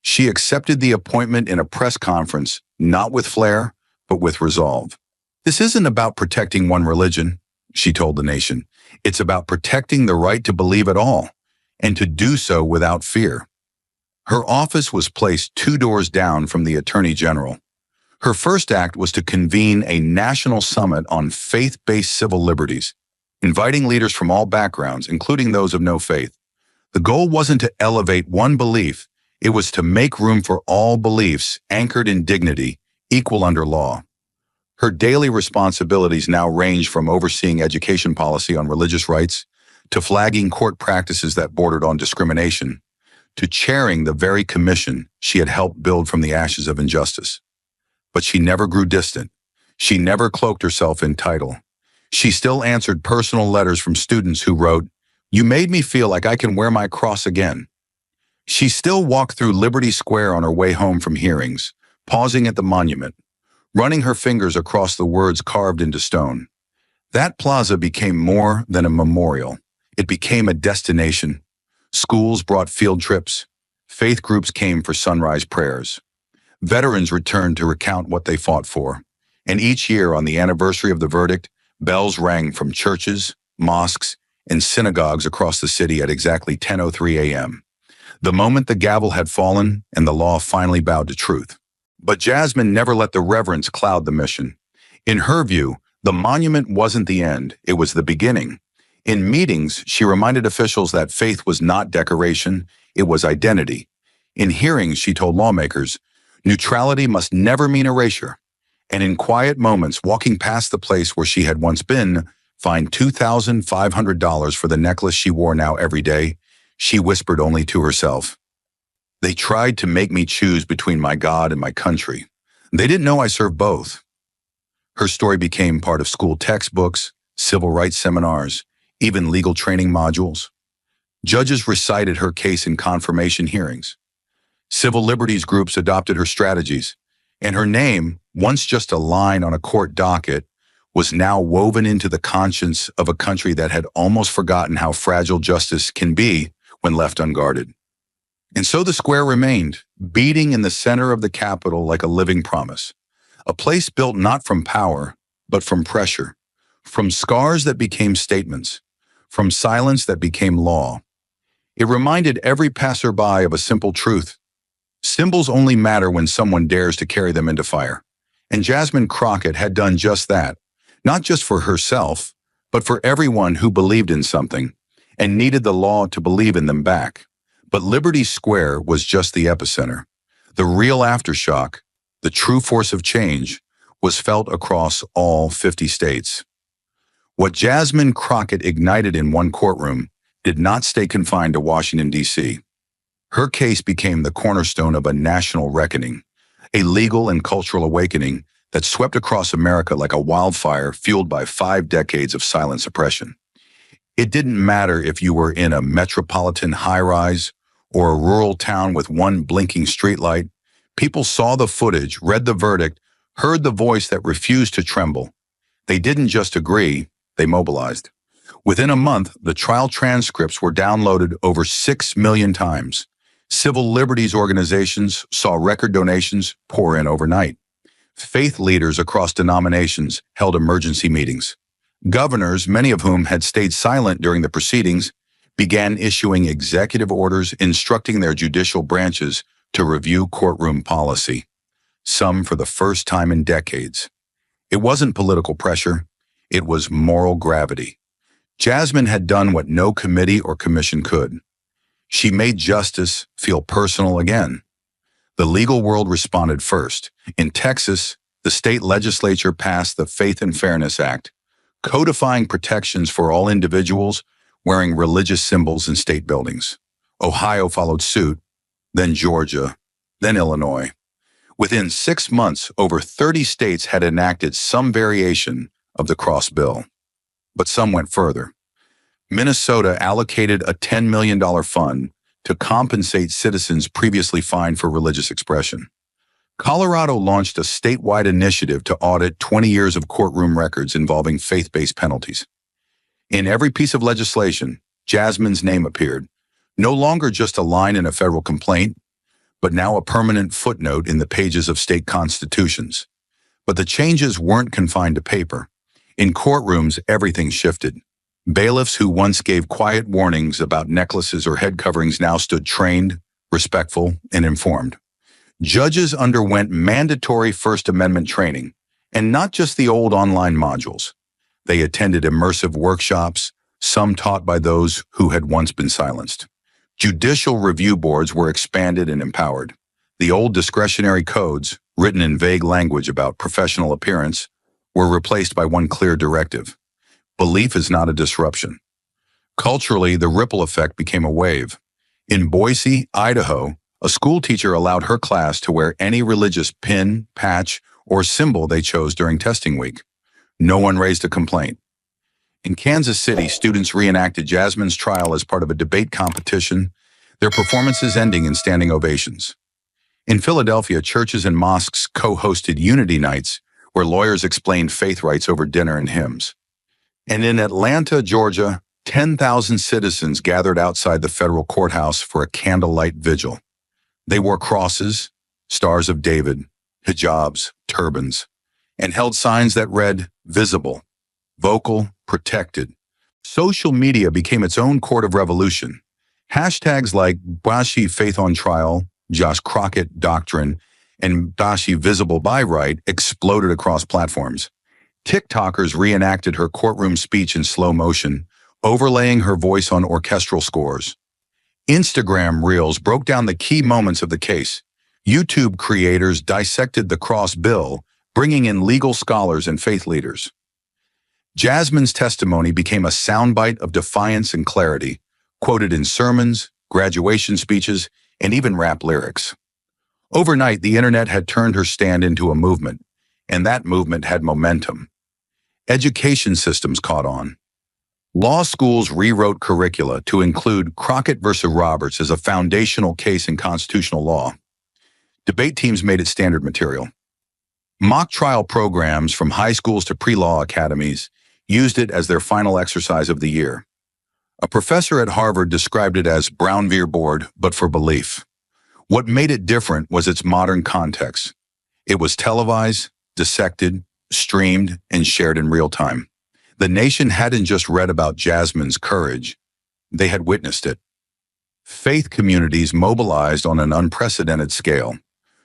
She accepted the appointment in a press conference, not with flair, but with resolve. "This isn't about protecting one religion," she told the nation. "It's about protecting the right to believe at all, and to do so without fear." Her office was placed 2 doors down from the Attorney General. Her first act was to convene a national summit on faith-based civil liberties, inviting leaders from all backgrounds, including those of no faith. The goal wasn't to elevate one belief, it was to make room for all beliefs anchored in dignity, equal under law. Her daily responsibilities now range from overseeing education policy on religious rights, to flagging court practices that bordered on discrimination, to chairing the very commission she had helped build from the ashes of injustice. But she never grew distant. She never cloaked herself in title. She still answered personal letters from students who wrote, "You made me feel like I can wear my cross again." She still walked through Liberty Square on her way home from hearings, pausing at the monument, running her fingers across the words carved into stone. That plaza became more than a memorial. It became a destination. Schools brought field trips. Faith groups came for sunrise prayers. Veterans returned to recount what they fought for. And each year on the anniversary of the verdict, bells rang from churches, mosques, and synagogues across the city at exactly 10:03 a.m. The moment the gavel had fallen and the law finally bowed to truth. But Jasmine never let the reverence cloud the mission. In her view, the monument wasn't the end, it was the beginning. In meetings, she reminded officials that faith was not decoration, it was identity. In hearings, she told lawmakers, neutrality must never mean erasure. And in quiet moments, walking past the place where she had once been, fined $2,500 for the necklace she wore now every day, she whispered only to herself, "They tried to make me choose between my God and my country. They didn't know I served both." Her story became part of school textbooks, civil rights seminars, even legal training modules. Judges recited her case in confirmation hearings. Civil liberties groups adopted her strategies, and her name, once just a line on a court docket, was now woven into the conscience of a country that had almost forgotten how fragile justice can be when left unguarded. And so the square remained, beating in the center of the Capitol like a living promise, a place built not from power, but from pressure, from scars that became statements, from silence that became law. It reminded every passerby of a simple truth. Symbols only matter when someone dares to carry them into fire. And Jasmine Crockett had done just that, not just for herself, but for everyone who believed in something and needed the law to believe in them back. But Liberty Square was just the epicenter. The real aftershock, the true force of change, was felt across all 50 states. What Jasmine Crockett ignited in one courtroom did not stay confined to Washington, D.C. Her case became the cornerstone of a national reckoning, a legal and cultural awakening that swept across America like a wildfire fueled by 5 decades of silent suppression. It didn't matter if you were in a metropolitan high-rise or a rural town with one blinking streetlight. People saw the footage, read the verdict, heard the voice that refused to tremble. They didn't just agree, they mobilized. Within a month, the trial transcripts were downloaded over 6 million times. Civil liberties organizations saw record donations pour in overnight. Faith leaders across denominations held emergency meetings. Governors, many of whom had stayed silent during the proceedings, began issuing executive orders instructing their judicial branches to review courtroom policy, some for the first time in decades. It wasn't political pressure, it was moral gravity. Jasmine had done what no committee or commission could. She made justice feel personal again. The legal world responded first. In Texas, the state legislature passed the Faith and Fairness Act, codifying protections for all individuals wearing religious symbols in state buildings. Ohio followed suit, then Georgia, then Illinois. Within 6 months, over 30 states had enacted some variation of the cross bill. But some went further. Minnesota allocated a $10 million fund to compensate citizens previously fined for religious expression. Colorado launched a statewide initiative to audit 20 years of courtroom records involving faith-based penalties. In every piece of legislation, Jasmine's name appeared, no longer just a line in a federal complaint, but now a permanent footnote in the pages of state constitutions. But the changes weren't confined to paper. In courtrooms, everything shifted. Bailiffs who once gave quiet warnings about necklaces or head coverings now stood trained, respectful, and informed. Judges underwent mandatory First Amendment training, and not just the old online modules. They attended immersive workshops, some taught by those who had once been silenced. Judicial review boards were expanded and empowered. The old discretionary codes, written in vague language about professional appearance, were replaced by one clear directive. Belief is not a disruption. Culturally, the ripple effect became a wave. In Boise, Idaho, a school teacher allowed her class to wear any religious pin, patch, or symbol they chose during testing week. No one raised a complaint. In Kansas City, students reenacted Jasmine's trial as part of a debate competition, their performances ending in standing ovations. In Philadelphia, churches and mosques co-hosted unity nights where lawyers explained faith rights over dinner and hymns. And in Atlanta, Georgia, 10,000 citizens gathered outside the federal courthouse for a candlelight vigil. They wore crosses, stars of David, hijabs, turbans, and held signs that read, "Visible, vocal, protected." Social media became its own court of revolution. Hashtags like Bashi Faith on Trial, Josh Crockett Doctrine, and Bashi Visible by Right exploded across platforms. TikTokers reenacted her courtroom speech in slow motion, overlaying her voice on orchestral scores. Instagram Reels broke down the key moments of the case. YouTube creators dissected the cross bill, bringing in legal scholars and faith leaders. Jasmine's testimony became a soundbite of defiance and clarity, quoted in sermons, graduation speeches, and even rap lyrics. Overnight, the internet had turned her stand into a movement, and that movement had momentum. Education systems caught on. Law schools rewrote curricula to include Crockett versus Roberts as a foundational case in constitutional law. Debate teams made it standard material. Mock trial programs from high schools to pre-law academies used it as their final exercise of the year. A professor at Harvard described it as Brownveer board, but for belief. What made it different was its modern context. It was televised, dissected, streamed, and shared in real time. The nation hadn't just read about Jasmine's courage, they had witnessed it. Faith communities mobilized on an unprecedented scale.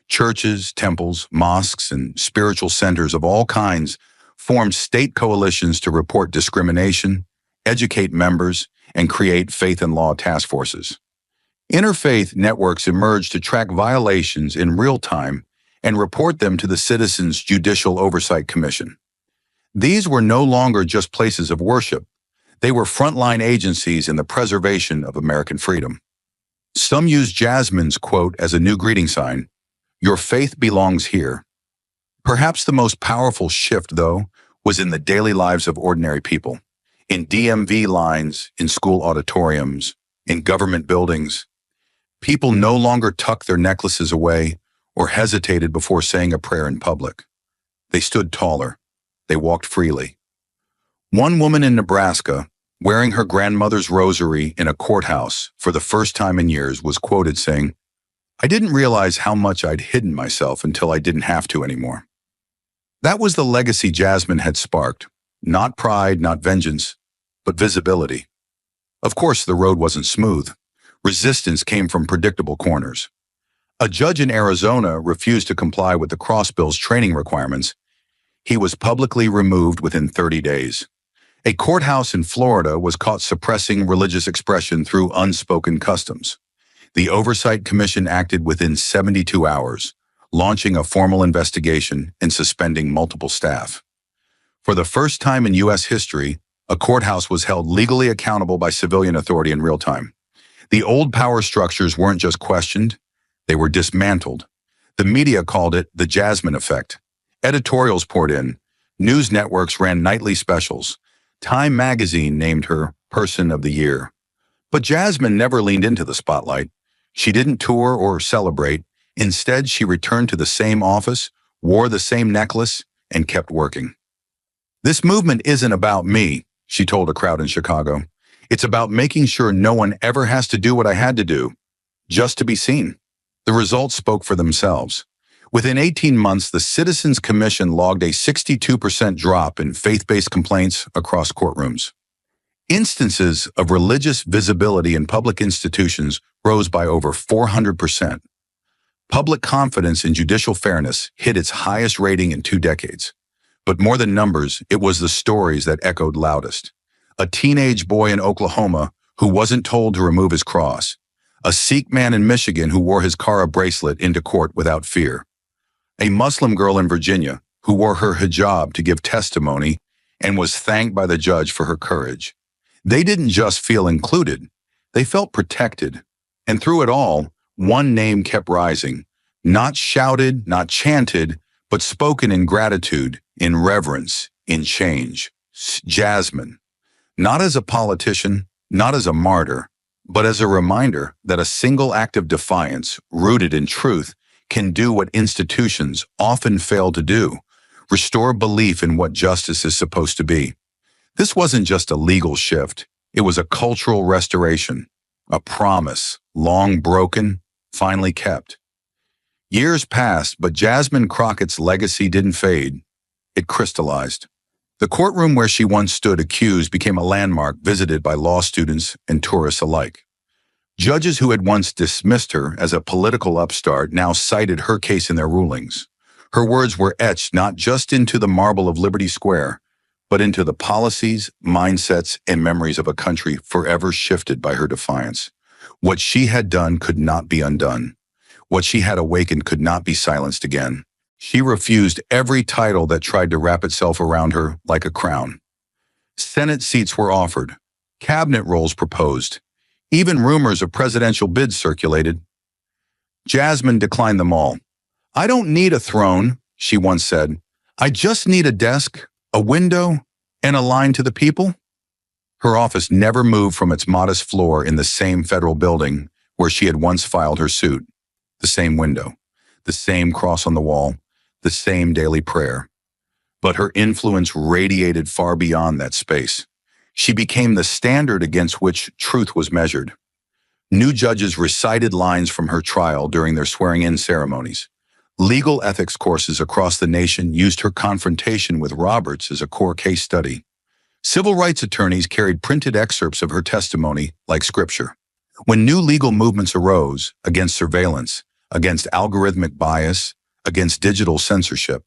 Churches, temples, mosques, and spiritual centers of all kinds formed state coalitions to report discrimination, educate members, and create faith and law task forces. Interfaith networks emerged to track violations in real time and report them to the Citizens Judicial Oversight Commission. These were no longer just places of worship. They were frontline agencies in the preservation of American freedom. Some used Jasmine's quote as a new greeting sign, "Your faith belongs here." Perhaps the most powerful shift, though, was in the daily lives of ordinary people. In DMV lines, in school auditoriums, in government buildings, people no longer tucked their necklaces away or hesitated before saying a prayer in public. They stood taller. They walked freely. One woman in Nebraska, wearing her grandmother's rosary in a courthouse for the first time in years, was quoted saying, "I didn't realize how much I'd hidden myself until I didn't have to anymore." That was the legacy Jasmine had sparked. Not pride, not vengeance, but visibility. Of course, the road wasn't smooth. Resistance came from predictable corners. A judge in Arizona refused to comply with the cross bill's training requirements. He was publicly removed within 30 days. A courthouse in Florida was caught suppressing religious expression through unspoken customs. The Oversight Commission acted within 72 hours, launching a formal investigation and suspending multiple staff. For the first time in U.S. history, a courthouse was held legally accountable by civilian authority in real time. The old power structures weren't just questioned, they were dismantled. The media called it the Jasmine effect. Editorials poured in. News networks ran nightly specials. Time magazine named her Person of the Year. But Jasmine never leaned into the spotlight. She didn't tour or celebrate. Instead, she returned to the same office, wore the same necklace, and kept working. "This movement isn't about me," she told a crowd in Chicago. "It's about making sure no one ever has to do what I had to do, just to be seen." The results spoke for themselves. Within 18 months, the Citizens Commission logged a 62% drop in faith-based complaints across courtrooms. Instances of religious visibility in public institutions rose by over 400%. Public confidence in judicial fairness hit its highest rating in 2 decades. But more than numbers, it was the stories that echoed loudest. A teenage boy in Oklahoma who wasn't told to remove his cross. A Sikh man in Michigan who wore his Kara bracelet into court without fear. A Muslim girl in Virginia who wore her hijab to give testimony and was thanked by the judge for her courage. They didn't just feel included, they felt protected. And through it all, one name kept rising. Not shouted, not chanted, but spoken in gratitude, in reverence, in change. Jasmine, not as a politician, not as a martyr, but as a reminder that a single act of defiance, rooted in truth, can do what institutions often fail to do: restore belief in what justice is supposed to be. This wasn't just a legal shift, it was a cultural restoration, a promise, long broken, finally kept. Years passed, but Jasmine Crockett's legacy didn't fade. It crystallized. The courtroom where she once stood accused became a landmark visited by law students and tourists alike. Judges who had once dismissed her as a political upstart now cited her case in their rulings. Her words were etched not just into the marble of Liberty Square, but into the policies, mindsets, and memories of a country forever shifted by her defiance. What she had done could not be undone. What she had awakened could not be silenced again. She refused every title that tried to wrap itself around her like a crown. Senate seats were offered, cabinet roles proposed, even rumors of presidential bids circulated. Jasmine declined them all. "I don't need a throne," she once said. "I just need a desk, a window, and a line to the people." Her office never moved from its modest floor in the same federal building where she had once filed her suit. The same window, the same cross on the wall, the same daily prayer. But her influence radiated far beyond that space. She became the standard against which truth was measured. New judges recited lines from her trial during their swearing-in ceremonies. Legal ethics courses across the nation used her confrontation with Roberts as a core case study. Civil rights attorneys carried printed excerpts of her testimony like scripture. When new legal movements arose against surveillance, against algorithmic bias, against digital censorship,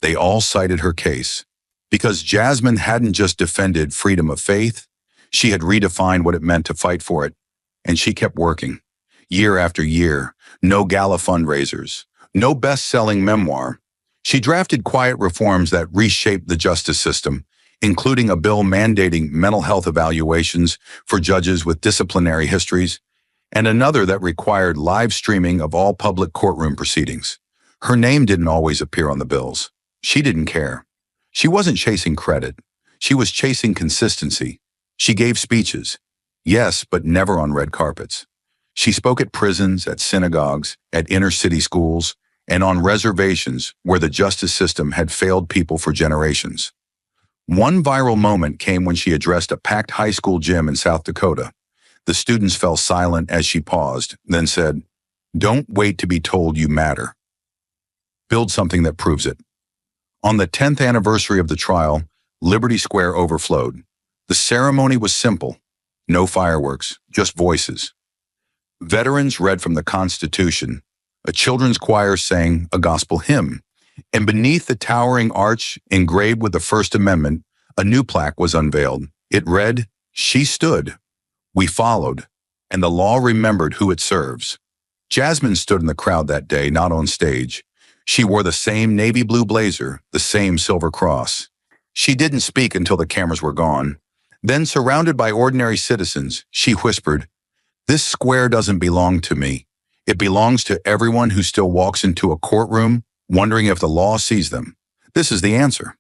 they all cited her case. Because Jasmine hadn't just defended freedom of faith, she had redefined what it meant to fight for it. And she kept working. Year after year, no gala fundraisers, no best-selling memoir. She drafted quiet reforms that reshaped the justice system, including a bill mandating mental health evaluations for judges with disciplinary histories, and another that required live streaming of all public courtroom proceedings. Her name didn't always appear on the bills. She didn't care. She wasn't chasing credit. She was chasing consistency. She gave speeches, yes, but never on red carpets. She spoke at prisons, at synagogues, at inner-city schools, and on reservations where the justice system had failed people for generations. One viral moment came when she addressed a packed high school gym in South Dakota. The students fell silent as she paused, then said, "Don't wait to be told you matter. Build something that proves it." On the 10th anniversary of the trial, Liberty Square overflowed. The ceremony was simple. No fireworks, just voices. Veterans read from the Constitution. A children's choir sang a gospel hymn. And beneath the towering arch, engraved with the First Amendment, a new plaque was unveiled. It read, "She stood, we followed, and the law remembered who it serves." Jasmine stood in the crowd that day, not on stage. She wore the same navy blue blazer, the same silver cross. She didn't speak until the cameras were gone. Then, surrounded by ordinary citizens, she whispered, "This square doesn't belong to me. It belongs to everyone who still walks into a courtroom wondering if the law sees them." This is the answer.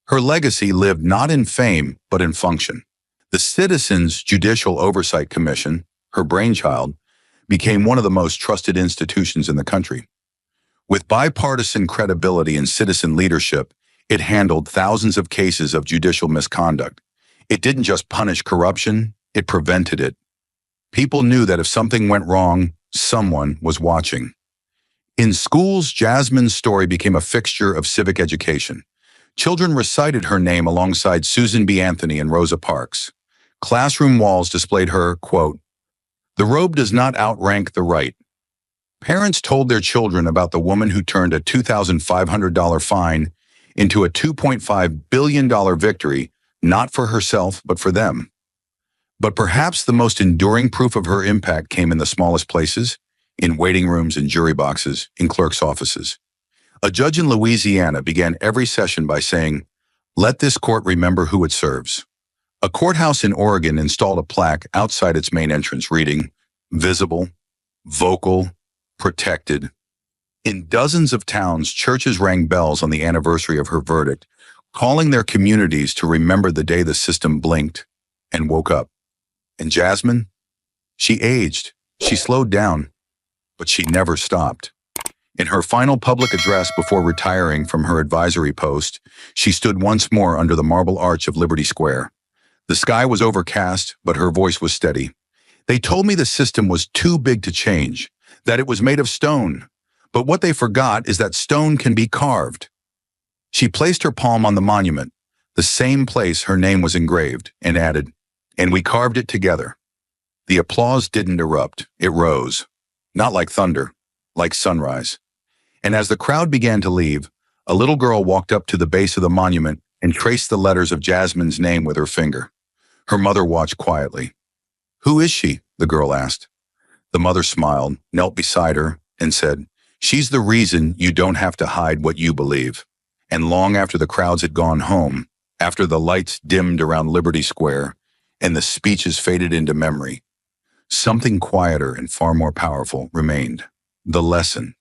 Her legacy lived not in fame, but in function. The Citizens Judicial Oversight Commission, her brainchild, became one of the most trusted institutions in the country. With bipartisan credibility and citizen leadership, it handled thousands of cases of judicial misconduct. It didn't just punish corruption, it prevented it. People knew that if something went wrong, someone was watching. In schools, Jasmine's story became a fixture of civic education. Children recited her name alongside Susan B. Anthony and Rosa Parks. Classroom walls displayed her, quote, "The robe does not outrank the right." Parents told their children about the woman who turned a $2,500 fine into a $2.5 billion victory, not for herself, but for them. But perhaps the most enduring proof of her impact came in the smallest places, in waiting rooms and jury boxes, in clerks' offices. A judge in Louisiana began every session by saying, "Let this court remember who it serves." A courthouse in Oregon installed a plaque outside its main entrance reading, "Visible, vocal, protected, In dozens of towns, churches rang bells on the anniversary of her verdict, calling their communities to remember the day the system blinked and woke up. And Jasmine? She aged, she slowed down, but she never stopped. In her final public address before retiring from her advisory post, she stood once more under the marble arch of Liberty Square. The sky was overcast, but her voice was steady. They told me the system was too big to change, that it was made of stone. But what they forgot is that stone can be carved. She placed her palm on the monument, the same place her name was engraved, and added, "And we carved it together." The applause didn't erupt, it rose. Not like thunder, like sunrise. And as the crowd began to leave, a little girl walked up to the base of the monument and traced the letters of Jasmine's name with her finger. Her mother watched quietly. "Who is she?" the girl asked. The mother smiled, knelt beside her, and said, "She's the reason you don't have to hide what you believe." And long after the crowds had gone home, after the lights dimmed around Liberty Square, and the speeches faded into memory, something quieter and far more powerful remained. The lesson.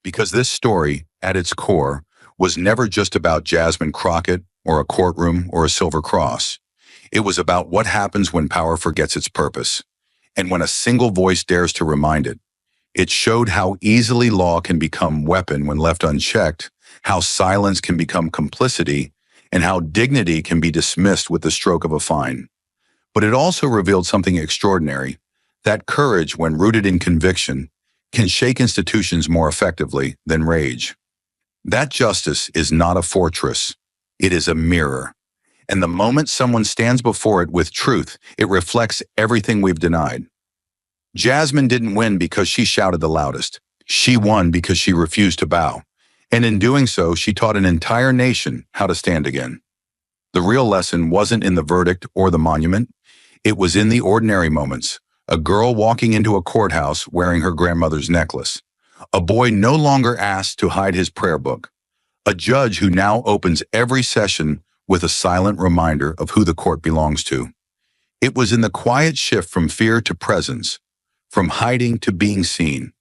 Because this story, at its core, was never just about Jasmine Crockett or a courtroom or a silver cross. It was about what happens when power forgets its purpose, and when a single voice dares to remind it. It showed how easily law can become weapon when left unchecked, how silence can become complicity, and how dignity can be dismissed with the stroke of a fine. But it also revealed something extraordinary, that courage, when rooted in conviction, can shake institutions more effectively than rage. That justice is not a fortress, it is a mirror. And the moment someone stands before it with truth, it reflects everything we've denied. Jasmine didn't win because she shouted the loudest. She won because she refused to bow. And in doing so, she taught an entire nation how to stand again. The real lesson wasn't in the verdict or the monument. It was in the ordinary moments. A girl walking into a courthouse wearing her grandmother's necklace. A boy no longer asked to hide his prayer book. A judge who now opens every session with a silent reminder of who the court belongs to. It was in the quiet shift from fear to presence, from hiding to being seen.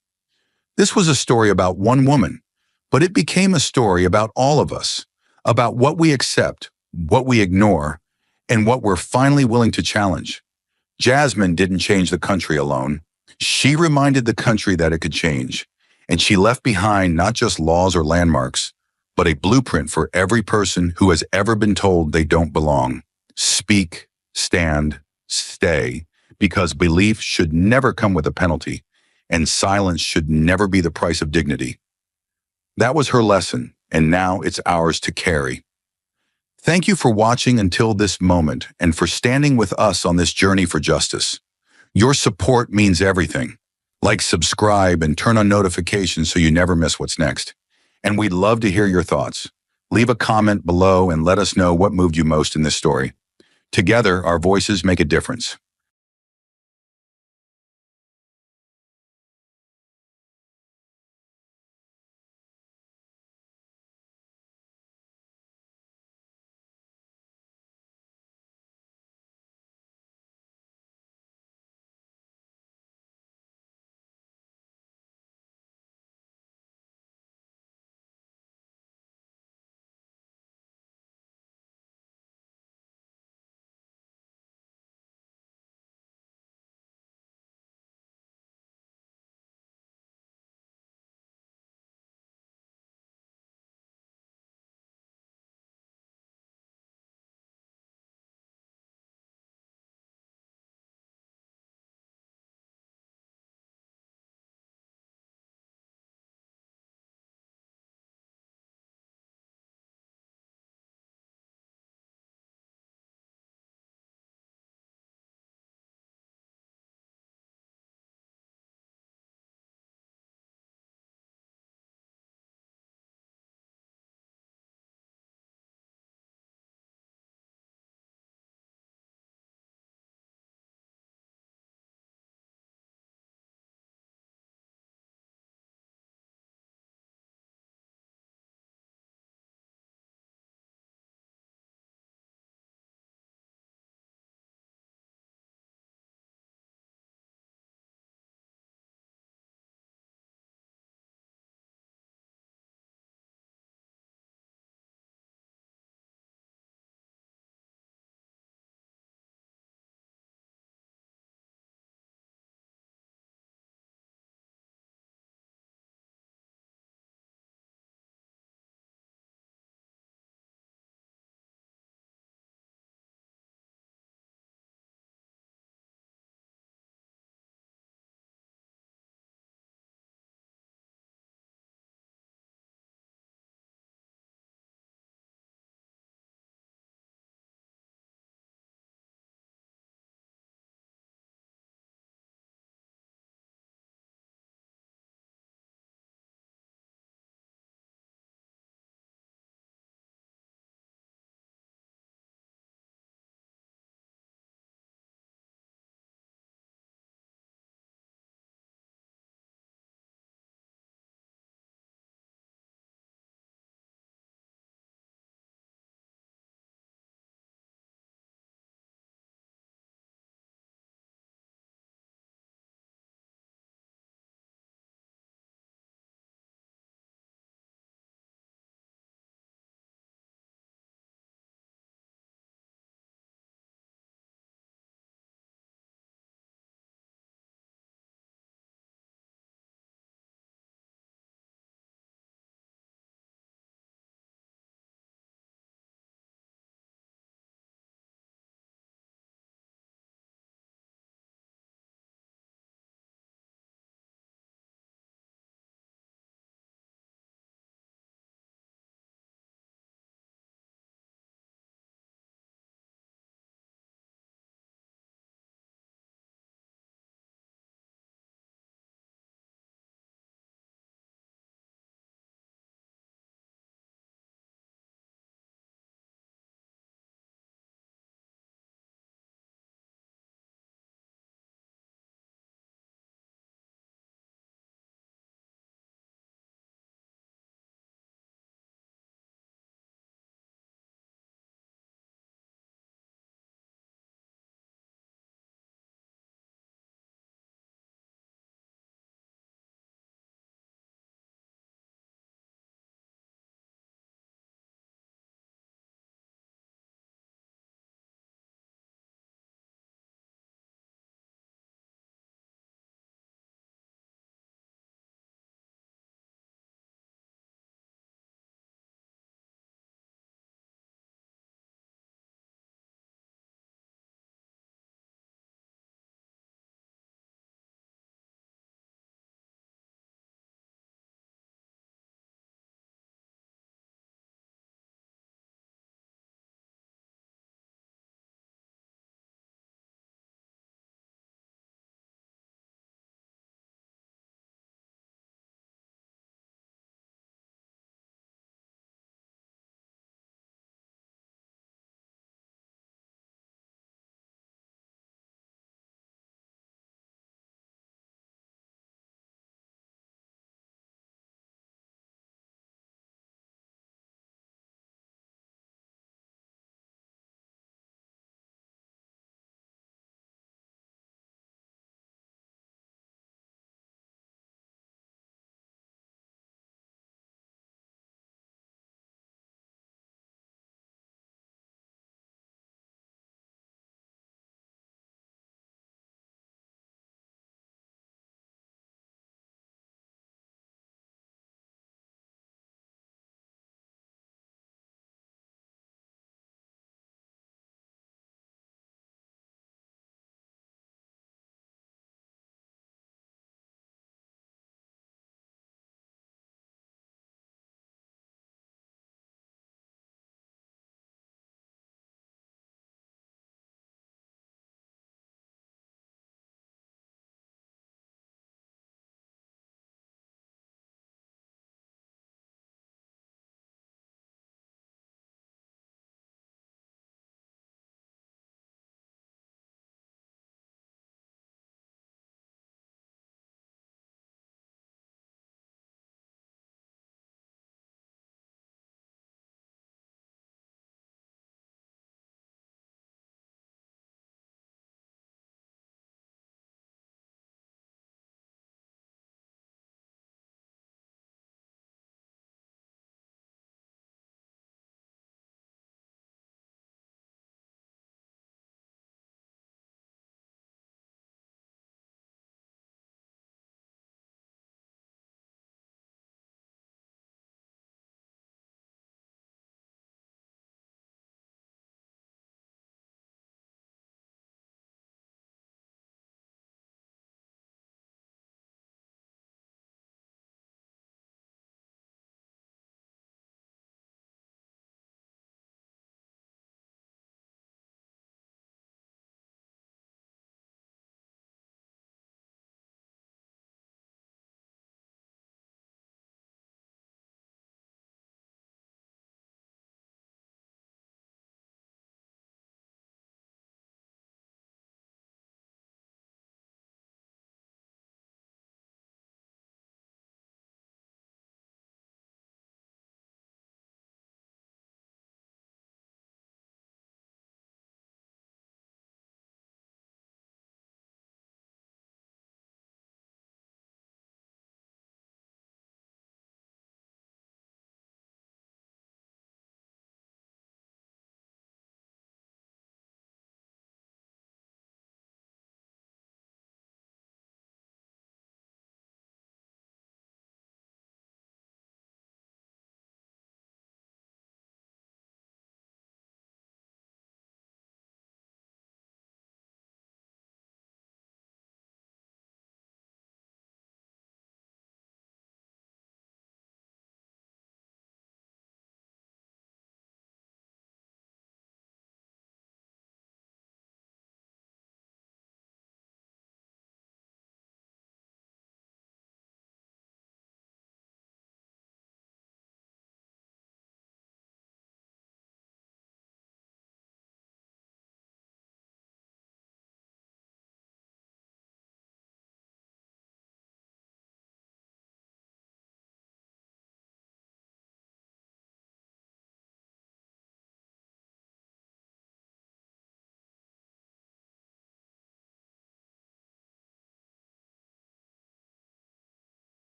This was a story about one woman, but it became a story about all of us, about what we accept, what we ignore, and what we're finally willing to challenge. Jasmine didn't change the country alone. She reminded the country that it could change, and she left behind not just laws or landmarks, but a blueprint for every person who has ever been told they don't belong. Speak, stand, stay, because belief should never come with a penalty, and silence should never be the price of dignity. That was her lesson, and now it's ours to carry. Thank you for watching until this moment and for standing with us on this journey for justice. Your support means everything. Like, subscribe, and turn on notifications so you never miss what's next. And we'd love to hear your thoughts. Leave a comment below and let us know what moved you most in this story. Together, our voices make a difference.